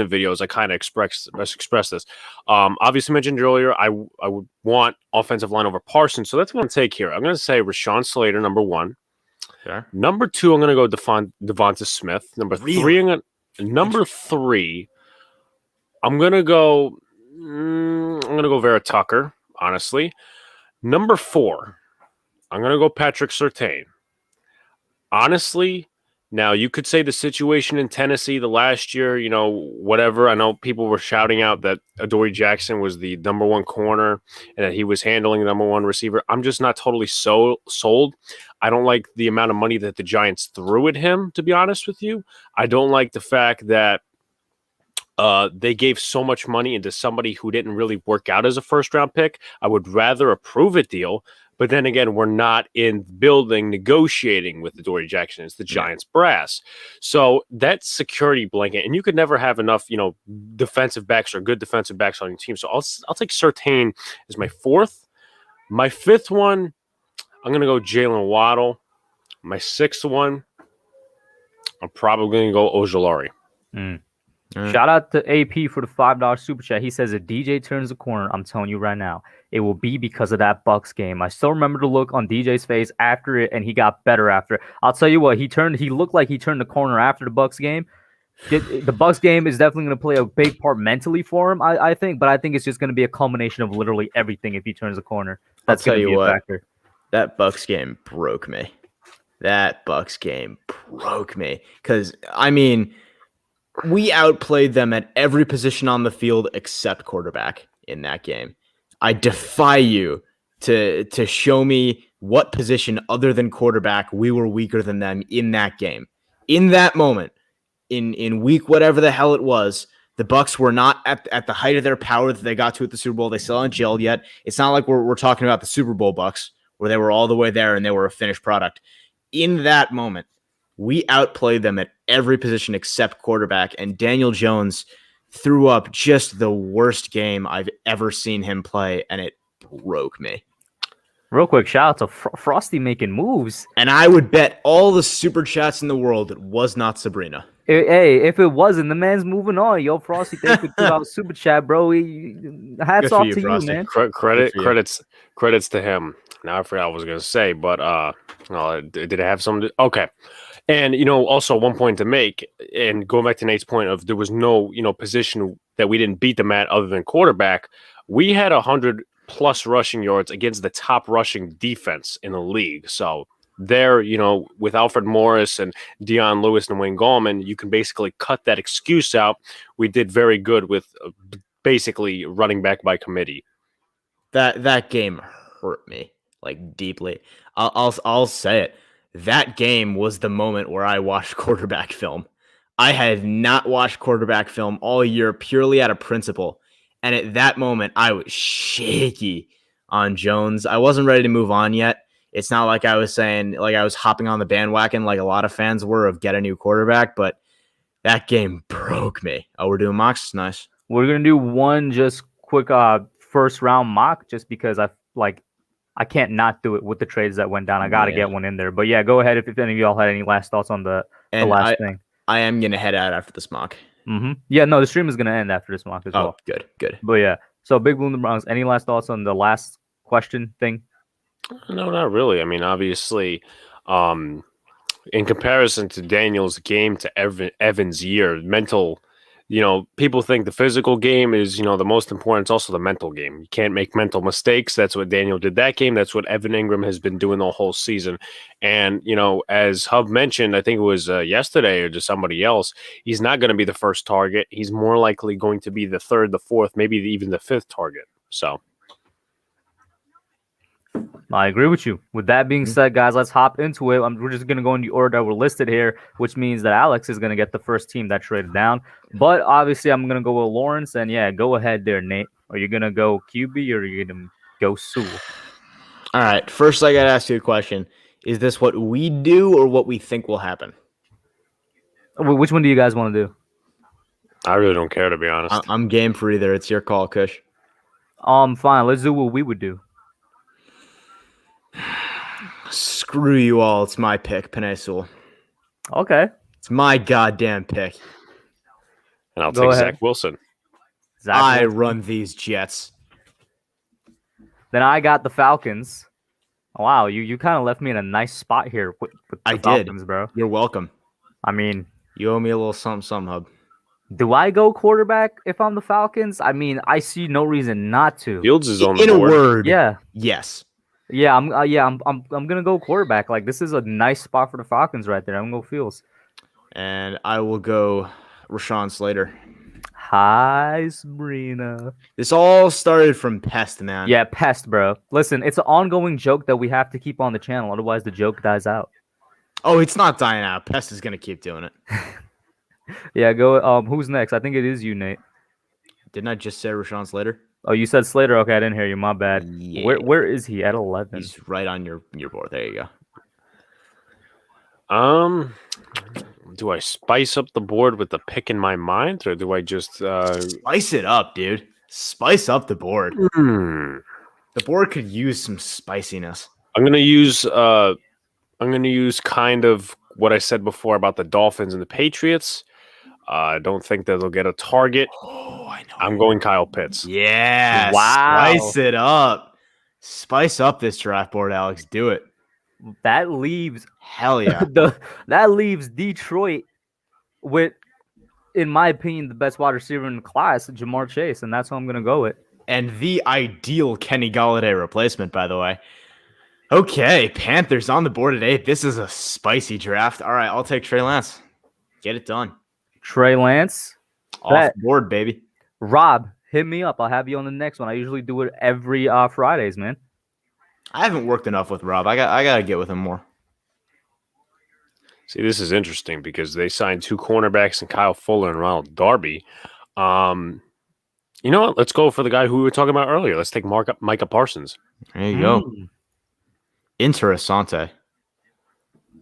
videos, I kind of express this. Obviously mentioned earlier, I would want offensive line over Parsons, so that's what I'm going to take here. I'm going to say Rashawn Slater, number 1. Sure. Number 2, I'm going to go Devonta Smith. Number 3, I'm going to go Vera Tucker, honestly. Number 4, I'm going to go Patrick Surtain. Honestly, now you could say the situation in Tennessee the last year, whatever. I know people were shouting out that Adoree Jackson was the number 1 corner and that he was handling the number 1 receiver. I'm just not totally sold. I don't like the amount of money that the Giants threw at him, to be honest with you. I don't like the fact that they gave so much money into somebody who didn't really work out as a first-round pick. I would rather approve a deal. But then again, we're not in building negotiating with Adoree Jackson. It's the Giants brass. So that security blanket, and you could never have enough, defensive backs or good defensive backs on your team. So I'll take Surtain as my 4th. My 5th one, I'm going to go Jalen Waddle. My 6th one, I'm probably going to go Ojulari. Shout out to AP for the $5 super chat. He says if DJ turns the corner, I'm telling you right now, it will be because of that Bucks game. I still remember the look on DJ's face after it, and he got better after it. I'll tell you what, he looked like he turned the corner after the Bucks game. The Bucks game is definitely going to play a big part mentally for him, I think, but I think it's just going to be a culmination of literally everything if he turns the corner. That's going to be a factor. That Bucks game broke me. Because, we outplayed them at every position on the field except quarterback in that game. I defy you to show me what position other than quarterback we were weaker than them in that game. In that moment, in week whatever the hell it was, The Bucs were not at the height of their power that they got to at the Super Bowl. They still haven't gelled yet. It's not like we're talking about the Super Bowl Bucs where they were all the way there and they were a finished product. In that moment, we outplayed them at every position except quarterback, and Daniel Jones threw up just the worst game I've ever seen him play, and it broke me. Real quick, shout out to Frosty making moves. And I would bet all the super chats in the world it was not Sabrina. Hey, if it wasn't, the man's moving on. Yo, Frosty, thank you for super chat, bro. Hats off to you, man. Credits to him. Now I forgot what I was gonna say, but did I have something? Okay. And also one point to make, and going back to Nate's point of there was no position that we didn't beat them at other than quarterback. We had 100+ rushing yards against the top rushing defense in the league. So there, with Alfred Morris and Dion Lewis and Wayne Gallman, you can basically cut that excuse out. We did very good with basically running back by committee. That game hurt me like deeply. I'll say it. That game was the moment where I watched quarterback film. I had not watched quarterback film all year purely out of principle. And at that moment, I was shaky on Jones. I wasn't ready to move on yet. It's not like I was saying, like I was hopping on the bandwagon like a lot of fans were of get a new quarterback, but that game broke me. Oh, we're doing mocks? Nice. We're going to do one just quick first round mock just because I can't not do it with the trades that went down. I got to get one in there. But yeah, go ahead if any of y'all had any last thoughts on the last thing. I am going to head out after this mock. Mm-hmm. Yeah, no, the stream is going to end after this mock as well. Good. But yeah, so Big Blue in the Bronx, any last thoughts on the last question thing? No, not really. I mean, obviously, in comparison to Daniel's game to Evan's year, mental, people think the physical game is, the most important. It's also the mental game. You can't make mental mistakes. That's what Daniel did that game. That's what Evan Ingram has been doing the whole season. And, as Hub mentioned, I think it was yesterday or just somebody else, he's not going to be the first target. He's more likely going to be the third, the fourth, maybe even the fifth target. So I agree with you. With that being said, guys, let's hop into it. We're just going to go in the order that we're listed here, which means that Alex is going to get the first team that traded down. But obviously, I'm going to go with Lawrence. And yeah, go ahead there, Nate. Are you going to go QB or are you going to go Sewell? All right. First, I got to ask you a question. Is this what we do or what we think will happen? Which one do you guys want to do? I really don't care, to be honest. I'm game for either. It's your call, Kush. Fine. Let's do what we would do. Screw you all. It's my pick, Penei Sewell. Okay. It's my goddamn pick. And I'll take Zach Wilson. I run these Jets. Then I got the Falcons. Wow, you kind of left me in a nice spot here with the Falcons, bro. You're welcome. I mean, you owe me a little something, Hub. Do I go quarterback if I'm the Falcons? I mean, I see no reason not to. Fields is on the board. In a word, yeah. Yes. Yeah, I'm gonna go quarterback. Like, this is a nice spot for the Falcons right there. I'm gonna go Fields. And I will go Rashawn Slater. Hi, Sabrina. This all started from Pest, man. Yeah, Pest, bro. Listen, it's an ongoing joke that we have to keep on the channel. Otherwise, the joke dies out. Oh, it's not dying out. Pest is gonna keep doing it. Yeah, go. Who's next? I think it is you, Nate. Didn't I just say Rashawn Slater? Oh, you said Slater. Okay, I didn't hear you. My bad. Yeah. Where is he at 11? He's right on your board. There you go. Do I spice up the board with the pick in my mind, or do I just spice it up, dude? Spice up the board. The board could use some spiciness. I'm gonna use kind of what I said before about the Dolphins and the Patriots. I don't think that they'll get a target. Oh, I know. I'm going Kyle Pitts. Yeah. Wow. Spice it up. Spice up this draft board, Alex. Do it. That leaves hell yeah. That leaves Detroit with, in my opinion, the best wide receiver in the class, Jamar Chase, and that's who I'm gonna go with. And the ideal Kenny Golladay replacement, by the way. Okay, Panthers on the board at 8. This is a spicy draft. All right, I'll take Trey Lance. Get it done. Trey Lance. Off board, baby. Rob, hit me up. I'll have you on the next one. I usually do it every Fridays, man. I haven't worked enough with Rob. I got to get with him more. See, this is interesting because they signed 2 cornerbacks and Kyle Fuller and Ronald Darby. You know what? Let's go for the guy who we were talking about earlier. Let's take Micah Parsons. There you go. Mm. Interessante.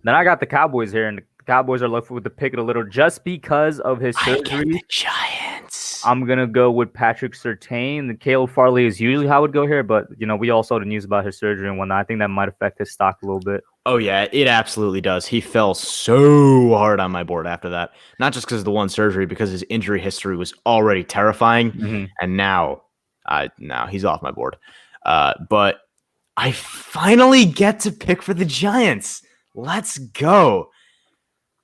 Then I got the Cowboys here, and the Cowboys are left with the pick a little just because of his surgery. Giants. I'm gonna go with Patrick Surtain. The Caleb Farley is usually how I would go here, but we all saw the news about his surgery and whatnot. I think that might affect his stock a little bit. Oh yeah, it absolutely does. He fell so hard on my board after that. Not just because of the one surgery, because his injury history was already terrifying, and now he's off my board. But I finally get to pick for the Giants. Let's go.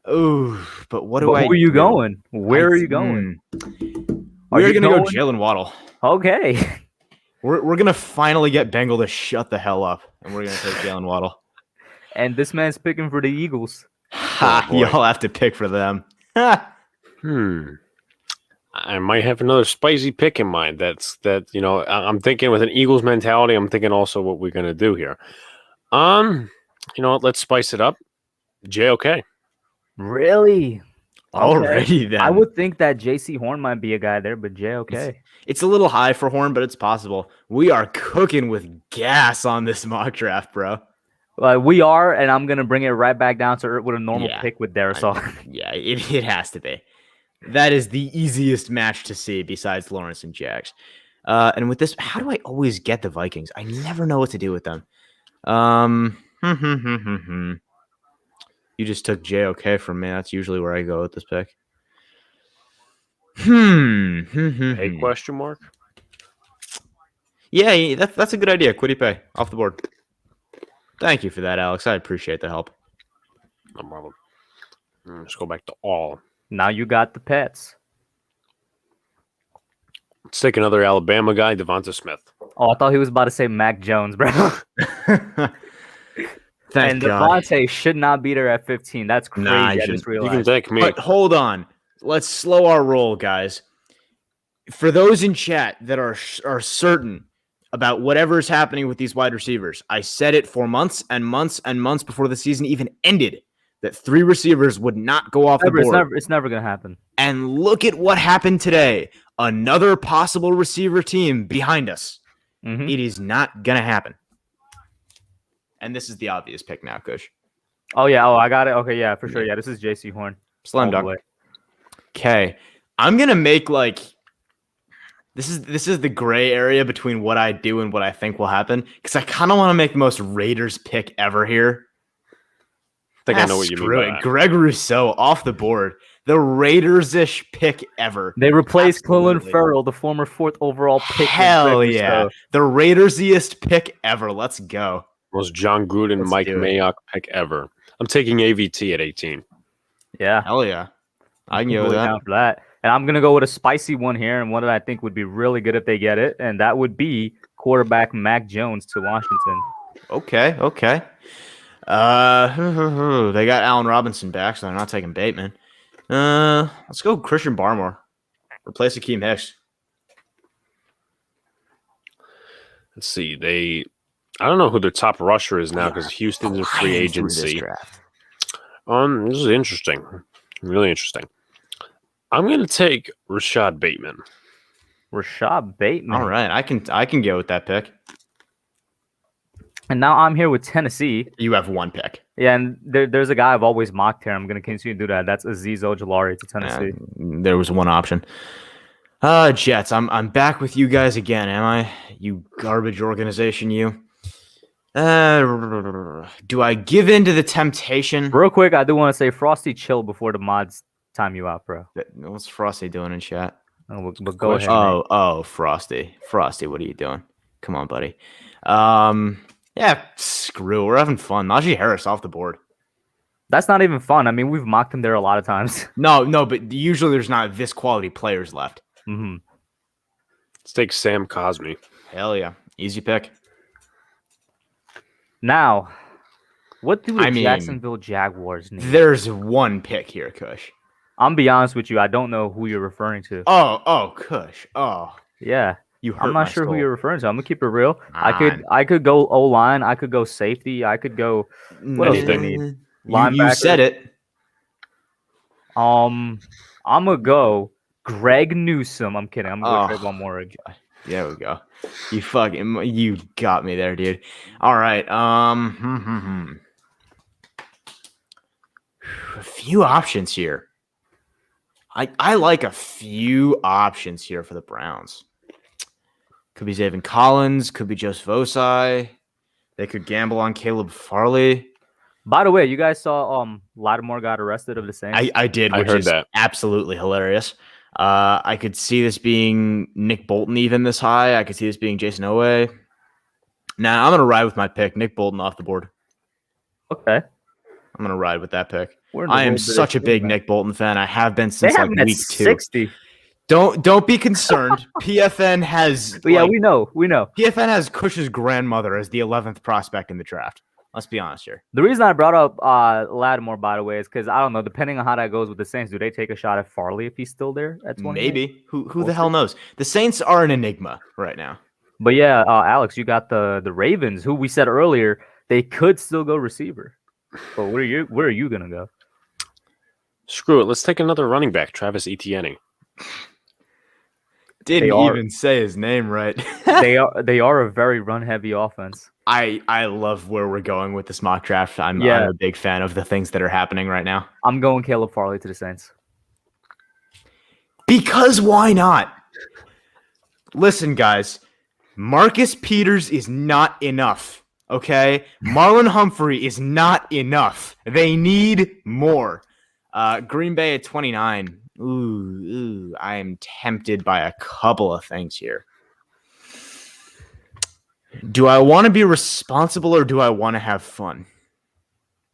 Oh, but what do I? Who are you going? Where are you going? We're gonna go Jalen Waddle. Okay. We're gonna finally get Bengal to shut the hell up, and we're gonna take Jalen Waddle. And this man's picking for the Eagles. Y'all have to pick for them. I might have another spicy pick in mind. I'm thinking with an Eagles mentality. I'm thinking also what we're gonna do here. You know what? Let's spice it up. JOK. Really? Already then. I would think that J.C. Horn might be a guy there, but JOK. It's a little high for Horn, but it's possible. We are cooking with gas on this mock draft, bro. We are, and I'm going to bring it right back down to earth with a normal pick with Darisaw. It has to be. That is the easiest match to see besides Lawrence and Jags. And with this, how do I always get the Vikings? I never know what to do with them. You just took JOK from me. That's usually where I go with this pick. A question mark? Yeah, that's a good idea. Quiddy pay off the board. Thank you for that, Alex. I appreciate the help. No problem. Let's go back to all. Now you got the pets. Let's take another Alabama guy, Devonta Smith. Oh, I thought he was about to say Mac Jones, bro. Thank God. Devontae should not be there at 15. That's crazy. I just realized. You can take me. But hold on. Let's slow our roll, guys. For those in chat that are certain about whatever is happening with these wide receivers, I said it for months and months and months before the season even ended that 3 receivers would not go off the board. It's never going to happen. And look at what happened today. Another possible receiver team behind us. It is not going to happen. And this is the obvious pick now, Kush. Oh, yeah. Oh, I got it. Okay, yeah, for sure. Yeah, this is J.C. Horn. Slam dunk. Okay. I'm going to make this is the gray area between what I do and what I think will happen, because I kind of want to make the most Raiders pick ever here. I think I know what you mean by that. Greg Rousseau off the board. The Raiders-ish pick ever. They replaced Clelin Ferrell, the former 4th overall pick. Hell yeah. The Raiders-iest pick ever. Let's go. Most John Gruden, Mike Mayock pick ever. I'm taking AVT at 18. Yeah. Hell yeah. I can go with that. For that. And I'm going to go with a spicy one here, and one that I think would be really good if they get it, and that would be quarterback Mac Jones to Washington. Okay. They got Allen Robinson back, so they're not taking Bateman. Let's go Christian Barmore. Replace Akeem Hicks. Let's see. I don't know who their top rusher is now because Houston's in free agency. This is interesting. Really interesting. I'm going to take Rashad Bateman. Rashad Bateman. All right. I can go with that pick. And now I'm here with Tennessee. You have 1 pick. Yeah, and there's a guy I've always mocked here. I'm going to continue to do that. That's Azeez Ojulari to Tennessee. There was one option. Jets. I'm back with you guys again, am I? You garbage organization, you. Do I give in to the temptation? Real quick, I do want to say Frosty, chill before the mods time you out, bro. What's Frosty doing in chat? But go ahead. Oh, Frosty. Frosty, what are you doing? Come on, buddy. Yeah, screw. We're having fun. Najee Harris off the board. That's not even fun. I mean, we've mocked him there a lot of times. No, but usually there's not this quality players left. Let's take Sam Cosmi. Hell yeah. Easy pick. Now, what do the Jacksonville Jaguars need? There's 1 pick here, Kush. I'm be honest with you. I don't know who you're referring to. Oh, Kush. Oh. Yeah. I'm not sure who you're referring to. I'm gonna keep it real. I could go O-line. I could go safety. I could go. What else do they need? You said it. I'm gonna go Greg Newsome. I'm kidding. I'm going to trade one more. There we go. You got me there, dude. All right. A few options here. I like a few options here for the Browns. Could be Zaven Collins. Could be Joseph Osai. They could gamble on Caleb Farley. By the way, you guys saw Lattimore got arrested of the Saints? I did, which is absolutely hilarious. I could see this being Nick Bolton even this high. I could see this being Jason Owe. Nah, I'm going to ride with my pick. Nick Bolton off the board. Okay. I'm going to ride with that pick. I am such a big Nick Bolton fan. I have been since like week 2. 60. Don't be concerned. PFN has we know. PFN has Cush's grandmother as the 11th prospect in the draft. Let's be honest here. The reason I brought up Lattimore, by the way, is because I don't know. Depending on how that goes with the Saints, do they take a shot at Farley if he's still there at 20? Maybe. Who the hell knows? The Saints are an enigma right now. But yeah, Alex, you got the Ravens, who we said earlier they could still go receiver. But where are you gonna go? Screw it. Let's take another running back, Travis Etienne. Didn't even say his name right. they are a very run-heavy offense. I love where we're going with this mock draft. I'm a big fan of the things that are happening right now. I'm going Caleb Farley to the Saints. Because why not? Listen, guys, Marcus Peters is not enough, okay? Marlon Humphrey is not enough. They need more. Green Bay at 29. Ooh, I am tempted by a couple of things here. Do I want to be responsible or do I want to have fun?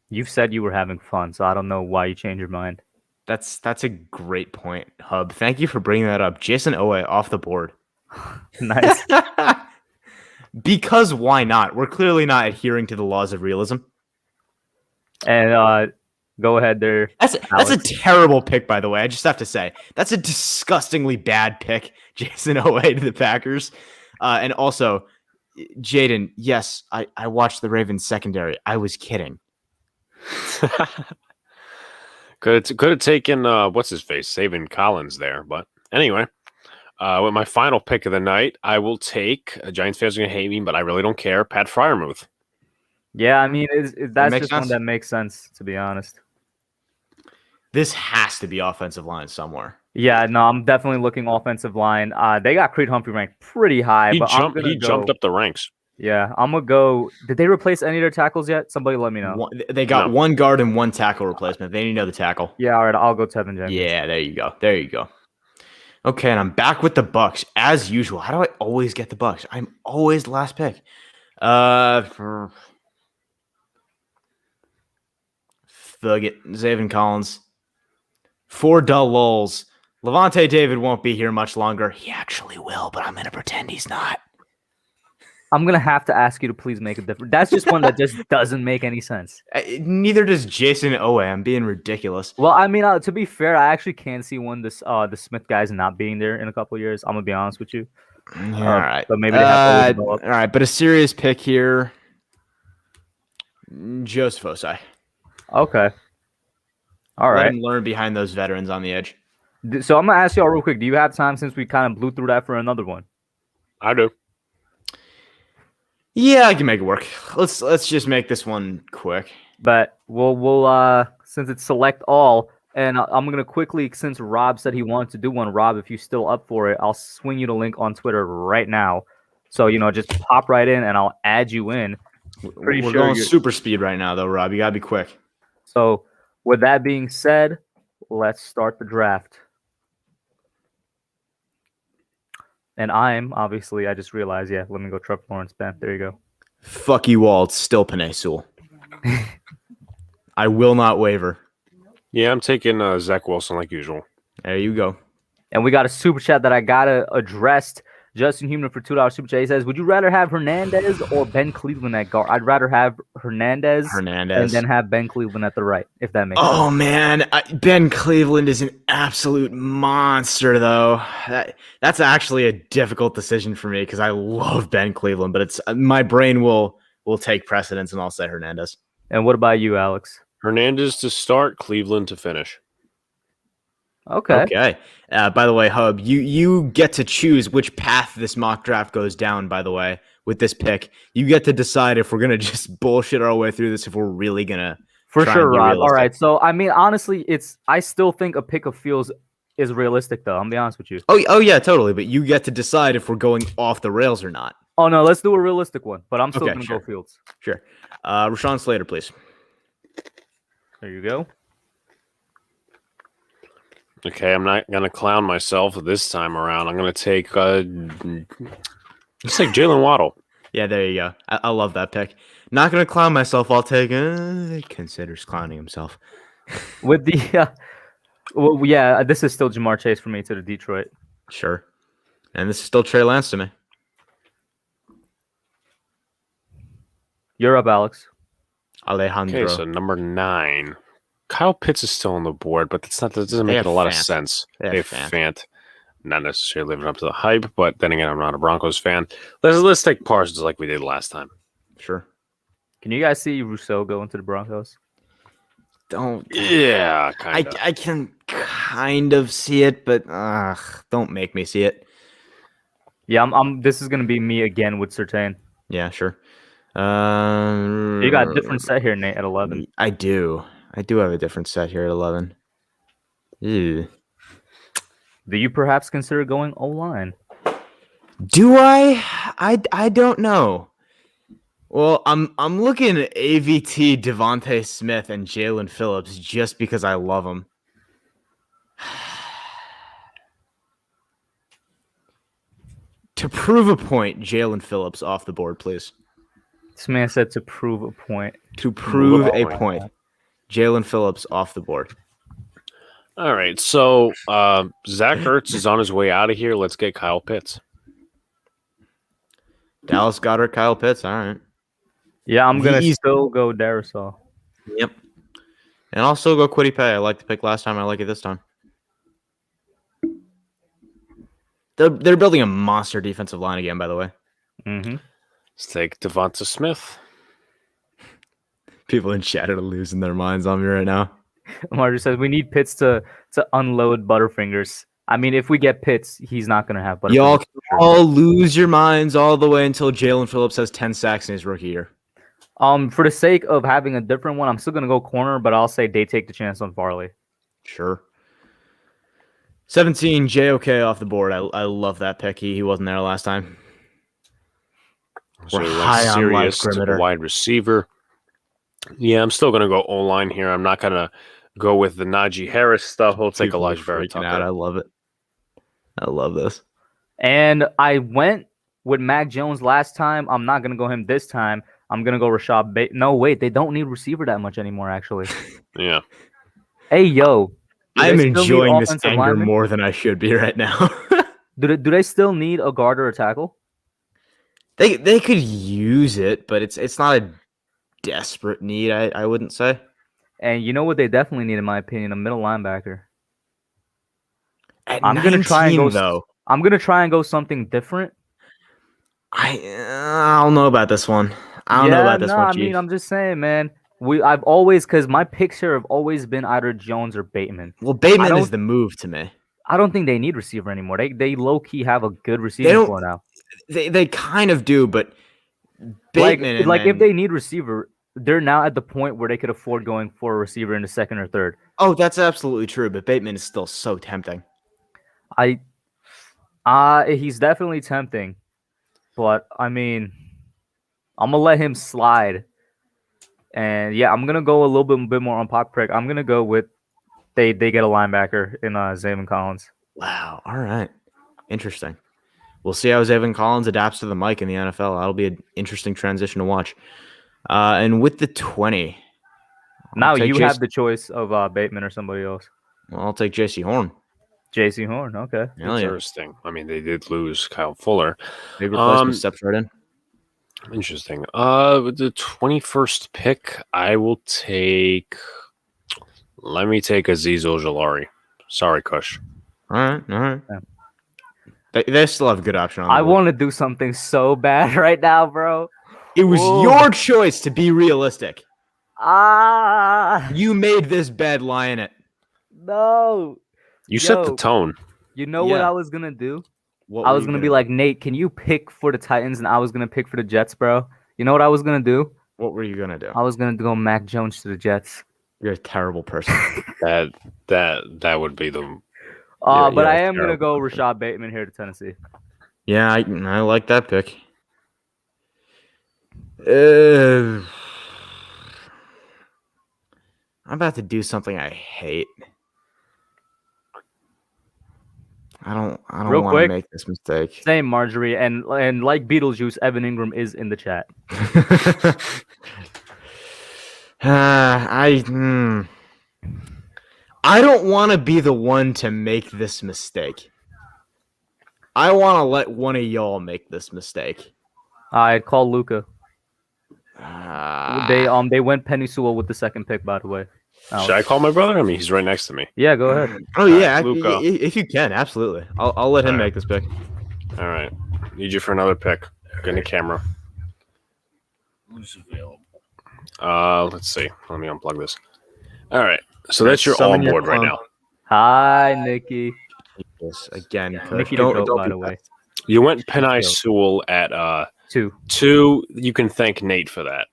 You've said you were having fun, so I don't know why you changed your mind. That's a great point, Hub. Thank you for bringing that up. Jason Owe off the board. Nice. Because why not? We're clearly not adhering to the laws of realism. And go ahead there. That's a terrible pick, by the way. I just have to say. That's a disgustingly bad pick, Jason Owe to the Packers. And also, Jaden, yes, I watched the Ravens secondary. I was kidding. Could have taken, what's his face, Zaven Collins there. But anyway, with my final pick of the night, I will take, Giants fans are going to hate me, but I really don't care, Pat Freiermuth. Yeah, I mean, that's just one that makes sense, to be honest. This has to be offensive line somewhere. Yeah, no, I'm definitely looking offensive line. They got Creed Humphrey ranked pretty high. He jumped up the ranks. Yeah, I'm going to go. Did they replace any of their tackles yet? Somebody let me know. They got one guard and one tackle replacement. They need another tackle. Yeah, all right, I'll go Tevin Jenkins. Yeah, there you go. Okay, and I'm back with the Bucks as usual. How do I always get the Bucks? I'm always the last pick. For Zaven Collins. 4 dull lulls. Levante David won't be here much longer. He actually will, but I'm going to pretend he's not. I'm going to have to ask you to please make a difference. That's just one that just doesn't make any sense. Neither does Jason Owe. I'm being ridiculous. Well, I mean, to be fair, I actually can see the Smith guys not being there in a couple of years. I'm going to be honest with you. Yeah, all right. But maybe they have to all right, but a serious pick here. Joseph Osai. Okay. All right. Let him learn behind those veterans on the edge. So I'm going to ask y'all real quick. Do you have time since we kind of blew through that for another one? I do. Yeah, I can make it work. Let's just make this one quick. But we'll since it's select all, and I'm going to quickly, since Rob said he wanted to do one, Rob, if you're still up for it, I'll swing you the link on Twitter right now. So, just pop right in and I'll add you in. We're going super speed right now, though, Rob. You got to be quick. So, with that being said, let's start the draft. And I'm, obviously, I just realized, let me go Trevor Lawrence, Ben. There you go. Fuck you all. It's still Penei Sewell. I will not waver. Yeah, I'm taking Zach Wilson like usual. There you go. And we got a super chat that I got to address. Justin Human for $2 super chat. He says, would you rather have Hernandez or Ben Cleveland at guard? I'd rather have Hernandez and then have Ben Cleveland at the right, if that makes sense. Oh, man. Ben Cleveland is an absolute monster, though. That's actually a difficult decision for me because I love Ben Cleveland, but it's my brain will take precedence, and I'll say Hernandez. And what about you, Alex? Hernandez to start, Cleveland to finish. Okay. Okay. By the way, Hub, you get to choose which path this mock draft goes down, by the way, with this pick. You get to decide if we're going to just bullshit our way through this, if we're really going to For try sure, and be Rob. All realistic. right. So, I mean, honestly, I still think a pick of Fields is realistic, though. I'm be honest with you. Oh, yeah, totally. But you get to decide if we're going off the rails or not. Oh, no, let's do a realistic one, but I'm still Okay, going to sure. go Fields. Sure. Rashawn Slater, please. There you go. Okay, I'm not gonna clown myself this time around. I'm gonna take let's take Jalen Waddle. Yeah, there you go. I love that pick. Not going to clown myself. I'll take considers clowning himself. With the well, yeah, this is still Jamar Chase for me to the Detroit. Sure. And this is still Trey Lance to me. You're up, Alex. Alejandro. Okay, so number 9. Kyle Pitts is still on the board, but that doesn't They make have a lot of Fant. sense. They have Fant. Not necessarily living up to the hype, but then again, I'm not a Broncos fan. Let's take Parsons like we did last time. Sure. Can you guys see Rousseau going to the Broncos? Don't. Yeah, kind of. I can kind of see it, but don't make me see it. Yeah, this is gonna be me again with Surtain. Yeah, sure. You got a different set here, Nate, at 11. I do. I do have a different set here at 11. Ew. Do you perhaps consider going O-line? Do I? I don't know. Well, I'm looking at AVT, Devontae Smith, and Jalen Phillips just because I love them. To prove a point, Jalen Phillips off the board, please. This man said to prove a point. To prove a point, Jalen Phillips off the board. All right, so Zach Ertz is on his way out of here. Let's get Kyle Pitts. Dallas Goedert, Kyle Pitts. All right. Yeah, I'm going to still go Darisaw. Yep. And I'll still go Kwity Paye. I liked the pick last time. I like it this time. They're building a monster defensive line again, by the way. Mm-hmm. Let's take Devonta Smith. People in chat are losing their minds on me right now. Marjorie says we need Pitts to unload Butterfingers. I mean, if we get Pitts, he's not going to have Butterfingers. Y'all all lose your minds all the way until Jalen Phillips has 10 sacks in his rookie year. For the sake of having a different one, I'm still going to go corner, but I'll say they take the chance on Farley. Sure. 17, JOK off the board. I love that pick. He wasn't there last time. So We're we high went on live serious to perimeter. the wide receiver. Yeah, I'm still going to go O-line here. I'm not going to go with the Najee Harris stuff. We'll take People are Elijah Vera freaking out. I Tucker. love it. I love this. And I went with Mac Jones last time. I'm not going to go him this time. I'm going to go Rashad Bateman. No, wait. They don't need receiver that much anymore, actually. Yeah. Hey, yo. I'm enjoying this offensive anger linemen? more than I should be right now. Do they still need a guard or a tackle? They could use it, but it's not a desperate need, I wouldn't say. And you know what they definitely need, in my opinion? A middle linebacker. At I'm going to try and go though. I'm going to try and go something different. I don't know about this one. I don't know about this one, I Chief. mean, I'm just saying, man. I've always, because my picks here have always been either Jones or Bateman. Well, Bateman is the move to me. I don't think they need receiver anymore. They low key have a good receiving core now. They kind of do, but Bateman if they need receiver, they're now at the point where they could afford going for a receiver in the second or third. Oh, that's absolutely true. But Bateman is still so tempting. He's definitely tempting, but I mean, I'm gonna let him slide. And yeah, I'm gonna go a little bit more on pop prick. I'm gonna go with they get a linebacker in Zayvon Collins. Wow. All right. Interesting. We'll see how Zayvon Collins adapts to the mic in the NFL. That'll be an interesting transition to watch. And with the 20, now you have the choice of Bateman or somebody else. Well, I'll take J.C. Horn. J.C. Horn, okay. Interesting. I mean, they did lose Kyle Fuller. Big replacement steps right in. Interesting. With the 21st pick, I will take. Let me take Azeez Ojulari. Sorry, Kush. All right. Yeah. They still have a good option on the I board. want to do something so bad right now, bro. It was your choice to be realistic. Ah, You made this bed, lie in it. no. You set the tone. You know what Yeah. I was gonna do? What I were was you gonna gonna be do? like, Nate, can you pick for the Titans? And I was gonna pick for the Jets, bro. You know what I was gonna do? What were you gonna do? I was gonna go Mac Jones to the Jets. You're a terrible person. That would be the. But you're I a am gonna terrible go person. Rashad Bateman here to Tennessee. Yeah, I like that pick. I'm about to do something I hate. I don't Real want to quick. make this mistake. Same, Marjorie, and like Beetlejuice, Evan Ingram is in the chat. I don't want to be the one to make this mistake. I want to let one of y'all make this mistake. I'd call Luca. They Ah. went Penny Sewell with the second pick, by the way. Should I call my brother? I mean, he's right next to me. Yeah, go ahead. Oh yeah, Luca. if you can, absolutely. I'll let him make this pick. All right. Need you for another pick. Get in the camera. Who's available? Let's see. Let me unplug this. All right. So that's your Summon on your board right clone. now. Hi, Nikki. This again, Coach. Nikki the Don't goat, by be the way. best. You went Penny Let's go. Sewell at 2. 2. You can thank Nate for that.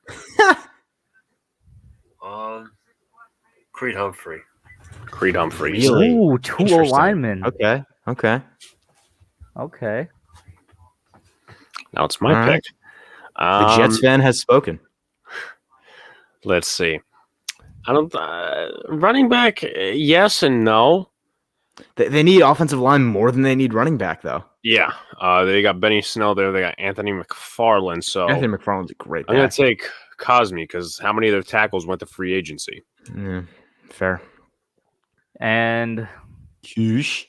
Creed Humphrey. Creed Humphreys. Really? Ooh, 2 Interesting. linemen. Okay. Okay. Now it's my All right. pick. The Jets fan has spoken. Let's see. I don't. Running back, yes and no. They need offensive line more than they need running back, though. Yeah. They got Benny Snell there. They got Anthony McFarland. So Anthony McFarland's a great I'm going back. to take Cosme because how many of their tackles went to free agency? Yeah, fair. And Huge.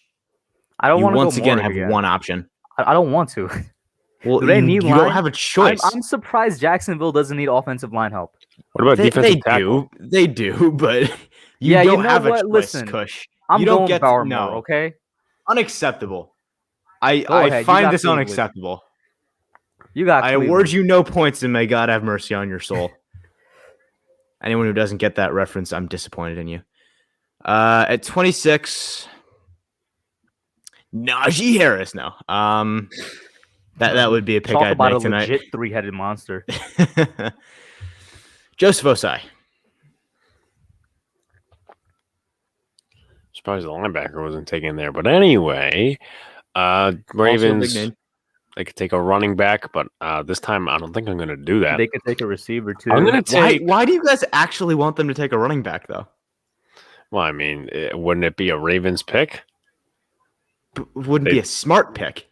I don't You want to go once again Morgan have one option. I don't want to. Well, Do they need you line? don't have a choice. I'm surprised Jacksonville doesn't need offensive line help. What about defensive they tackle? They do, but you Yeah, don't you know have what? a choice, Listen, Kush. I'm you don't going get Barmore, no. okay? Unacceptable. Go I ahead, you find got this Cleveland. unacceptable. You got I Cleveland. award you no points, and may God have mercy on your soul. Anyone who doesn't get that reference, I'm disappointed in you. At 26, Najee Harris. No, that would be a pick Talk I'd about a make tonight. legit 3-headed monster. Joseph Osai. Surprised the linebacker wasn't taken there. But anyway, Also a big Ravens, name. they could take a running back, but this time I don't think I'm going to do that. They could take a receiver too. I'm going to take. Why do you guys actually want them to take a running back, though? Well, I mean, wouldn't it be a Ravens pick? Wouldn't be a smart pick.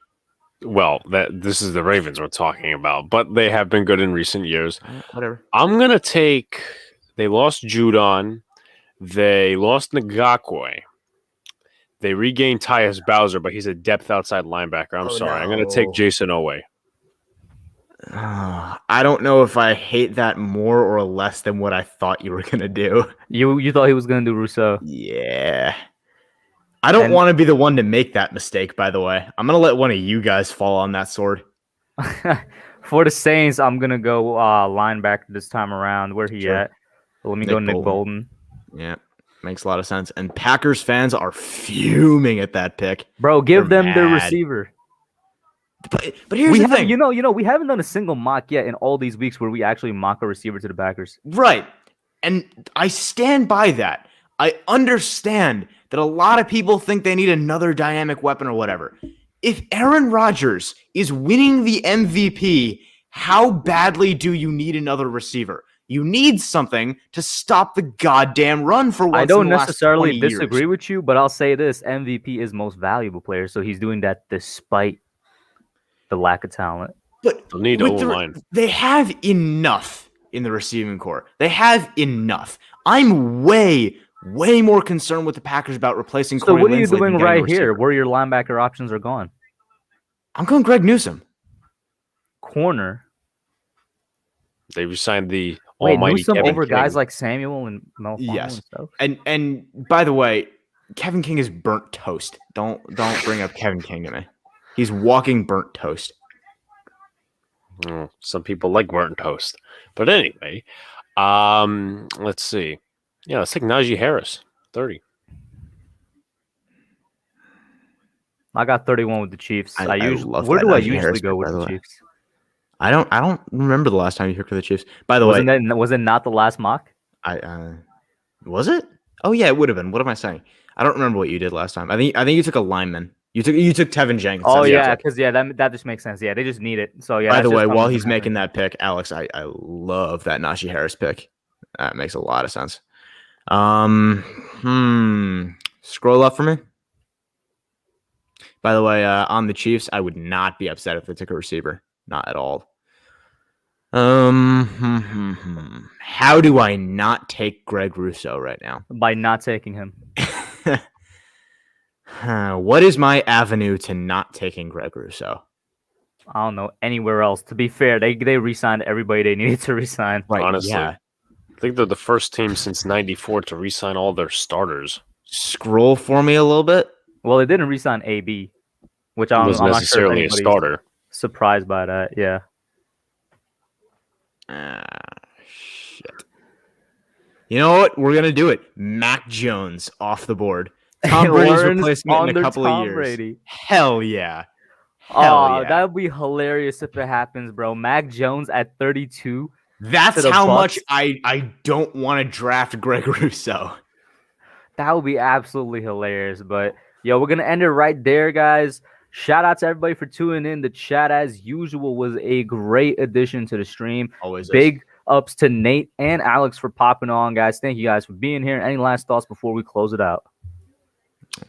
Well, this is the Ravens we're talking about, but they have been good in recent years. Whatever. I'm going to take. They lost Judon. They lost Ngakwe. They regained Tyus Bowser, but he's a depth outside linebacker. I'm sorry. I'm going to take Jason Owe. I don't know if I hate that more or less than what I thought you were going to do. You thought he was going to do Rousseau. Yeah. I don't want to be the one to make that mistake, by the way. I'm going to let one of you guys fall on that sword. For the Saints, I'm going to go linebacker this time around. Where he at? Let me go Nick Bolton. Yeah, makes a lot of sense. And Packers fans are fuming at that pick. Bro, give They're them their mad. receiver. But here's the thing. You know, we haven't done a single mock yet in all these weeks where we actually mock a receiver to the Packers. Right. And I stand by that. I understand that a lot of people think they need another dynamic weapon or whatever. If Aaron Rodgers is winning the MVP, how badly do you need another receiver? You need something to stop the goddamn run for once. I don't in the last necessarily 20 disagree years. with you, but I'll say this: MVP is most valuable player, so he's doing that despite the lack of talent. But They'll need O-line. They have enough in the receiving core. They have enough. I'm way more concerned with the Packers about replacing. So Corey what are you Linsley doing than getting a right here, receiver. where your linebacker options are gone? I'm going Greg Newsome. Corner. They resigned the Wait, almighty Newsome Kevin over King. guys like Samuel and Mel Yes. and stuff. And by the way, Kevin King is burnt toast. Don't bring up Kevin King to me. He's walking burnt toast. Some people like burnt toast. But anyway, let's see. Yeah, let's take Najee Harris, 30. I got 31 with the Chiefs. I usually love where that do I Najee usually Harris go pick, with by the the way. Chiefs? I don't remember the last time you picked for the Chiefs. By the way, Was it not the last mock? Was it? Oh yeah, it would have been. What am I saying? I don't remember what you did last time. I think you took a lineman. You took Tevin Jenkins. Oh That's yeah, what because that just makes sense. Yeah, they just need it. So yeah. By that's the just way, comes while in he's handy. making that pick, Alex, I love that Najee Harris pick. That makes a lot of sense. Scroll up for me. By the way, on the Chiefs, I would not be upset if they took a receiver. Not at all. How do I not take Greg Rousseau right now? By not taking him. What is my avenue to not taking Greg Rousseau? I don't know anywhere else. To be fair, they re-signed everybody they needed to re-sign. Right, Honestly, yeah. I think they're the first team since '94 to re-sign all their starters. Scroll for me a little bit. Well, they didn't re-sign AB, which He I'm wasn't not sure if necessarily a anybody's starter. surprised by that. Yeah. Shit. You know what? We're gonna do it. Mac Jones off the board. Tom Brady's Learns replacement in a under couple Tom of years. Brady. Hell yeah. Oh, yeah. that would be hilarious if it happens, bro. Mac Jones at 32. That's the how Bucks. much I don't want to draft Greg Rousseau. That would be absolutely hilarious. But yo, we're gonna end it right there, guys. Shout out to everybody for tuning in. The chat, as usual, was a great addition to the stream. Always Big ups to Nate and Alex for popping on, guys. Thank you guys for being here. Any last thoughts before we close it out?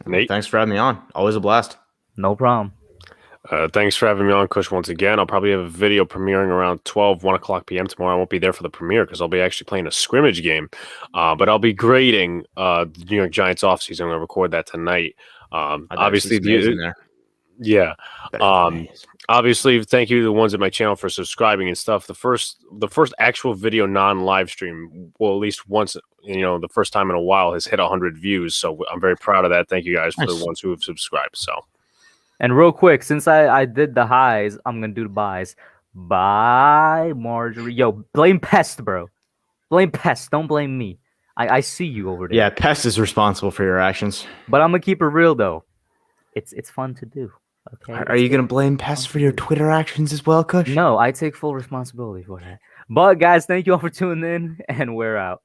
Nate, Thanks for having me on. Always a blast. No problem. thanks for having me on, Kush, once again. I'll probably have a video premiering around 1 o'clock p.m. tomorrow. I won't be there for the premiere because I'll be actually playing a scrimmage game. But I'll be grading the New York Giants offseason. I'm going to record that tonight. Obviously, there. yeah. Obviously, thank you to the ones at my channel for subscribing and stuff. The first actual video non-live stream, well, at least once, the first time in a while, has hit 100 views. So I'm very proud of that. Thank you guys for the ones who have subscribed. So, and real quick, since I did the highs, I'm gonna do the buys. Bye, Marjorie. Yo, blame Pest, bro. Blame Pest. Don't blame me. I see you over there. Yeah, Pest is responsible for your actions. But I'm gonna keep it real though. It's fun to do. Okay. Are you gonna blame Pest for your Twitter actions as well, Kush? No, I take full responsibility for that. But guys, thank you all for tuning in, and we're out.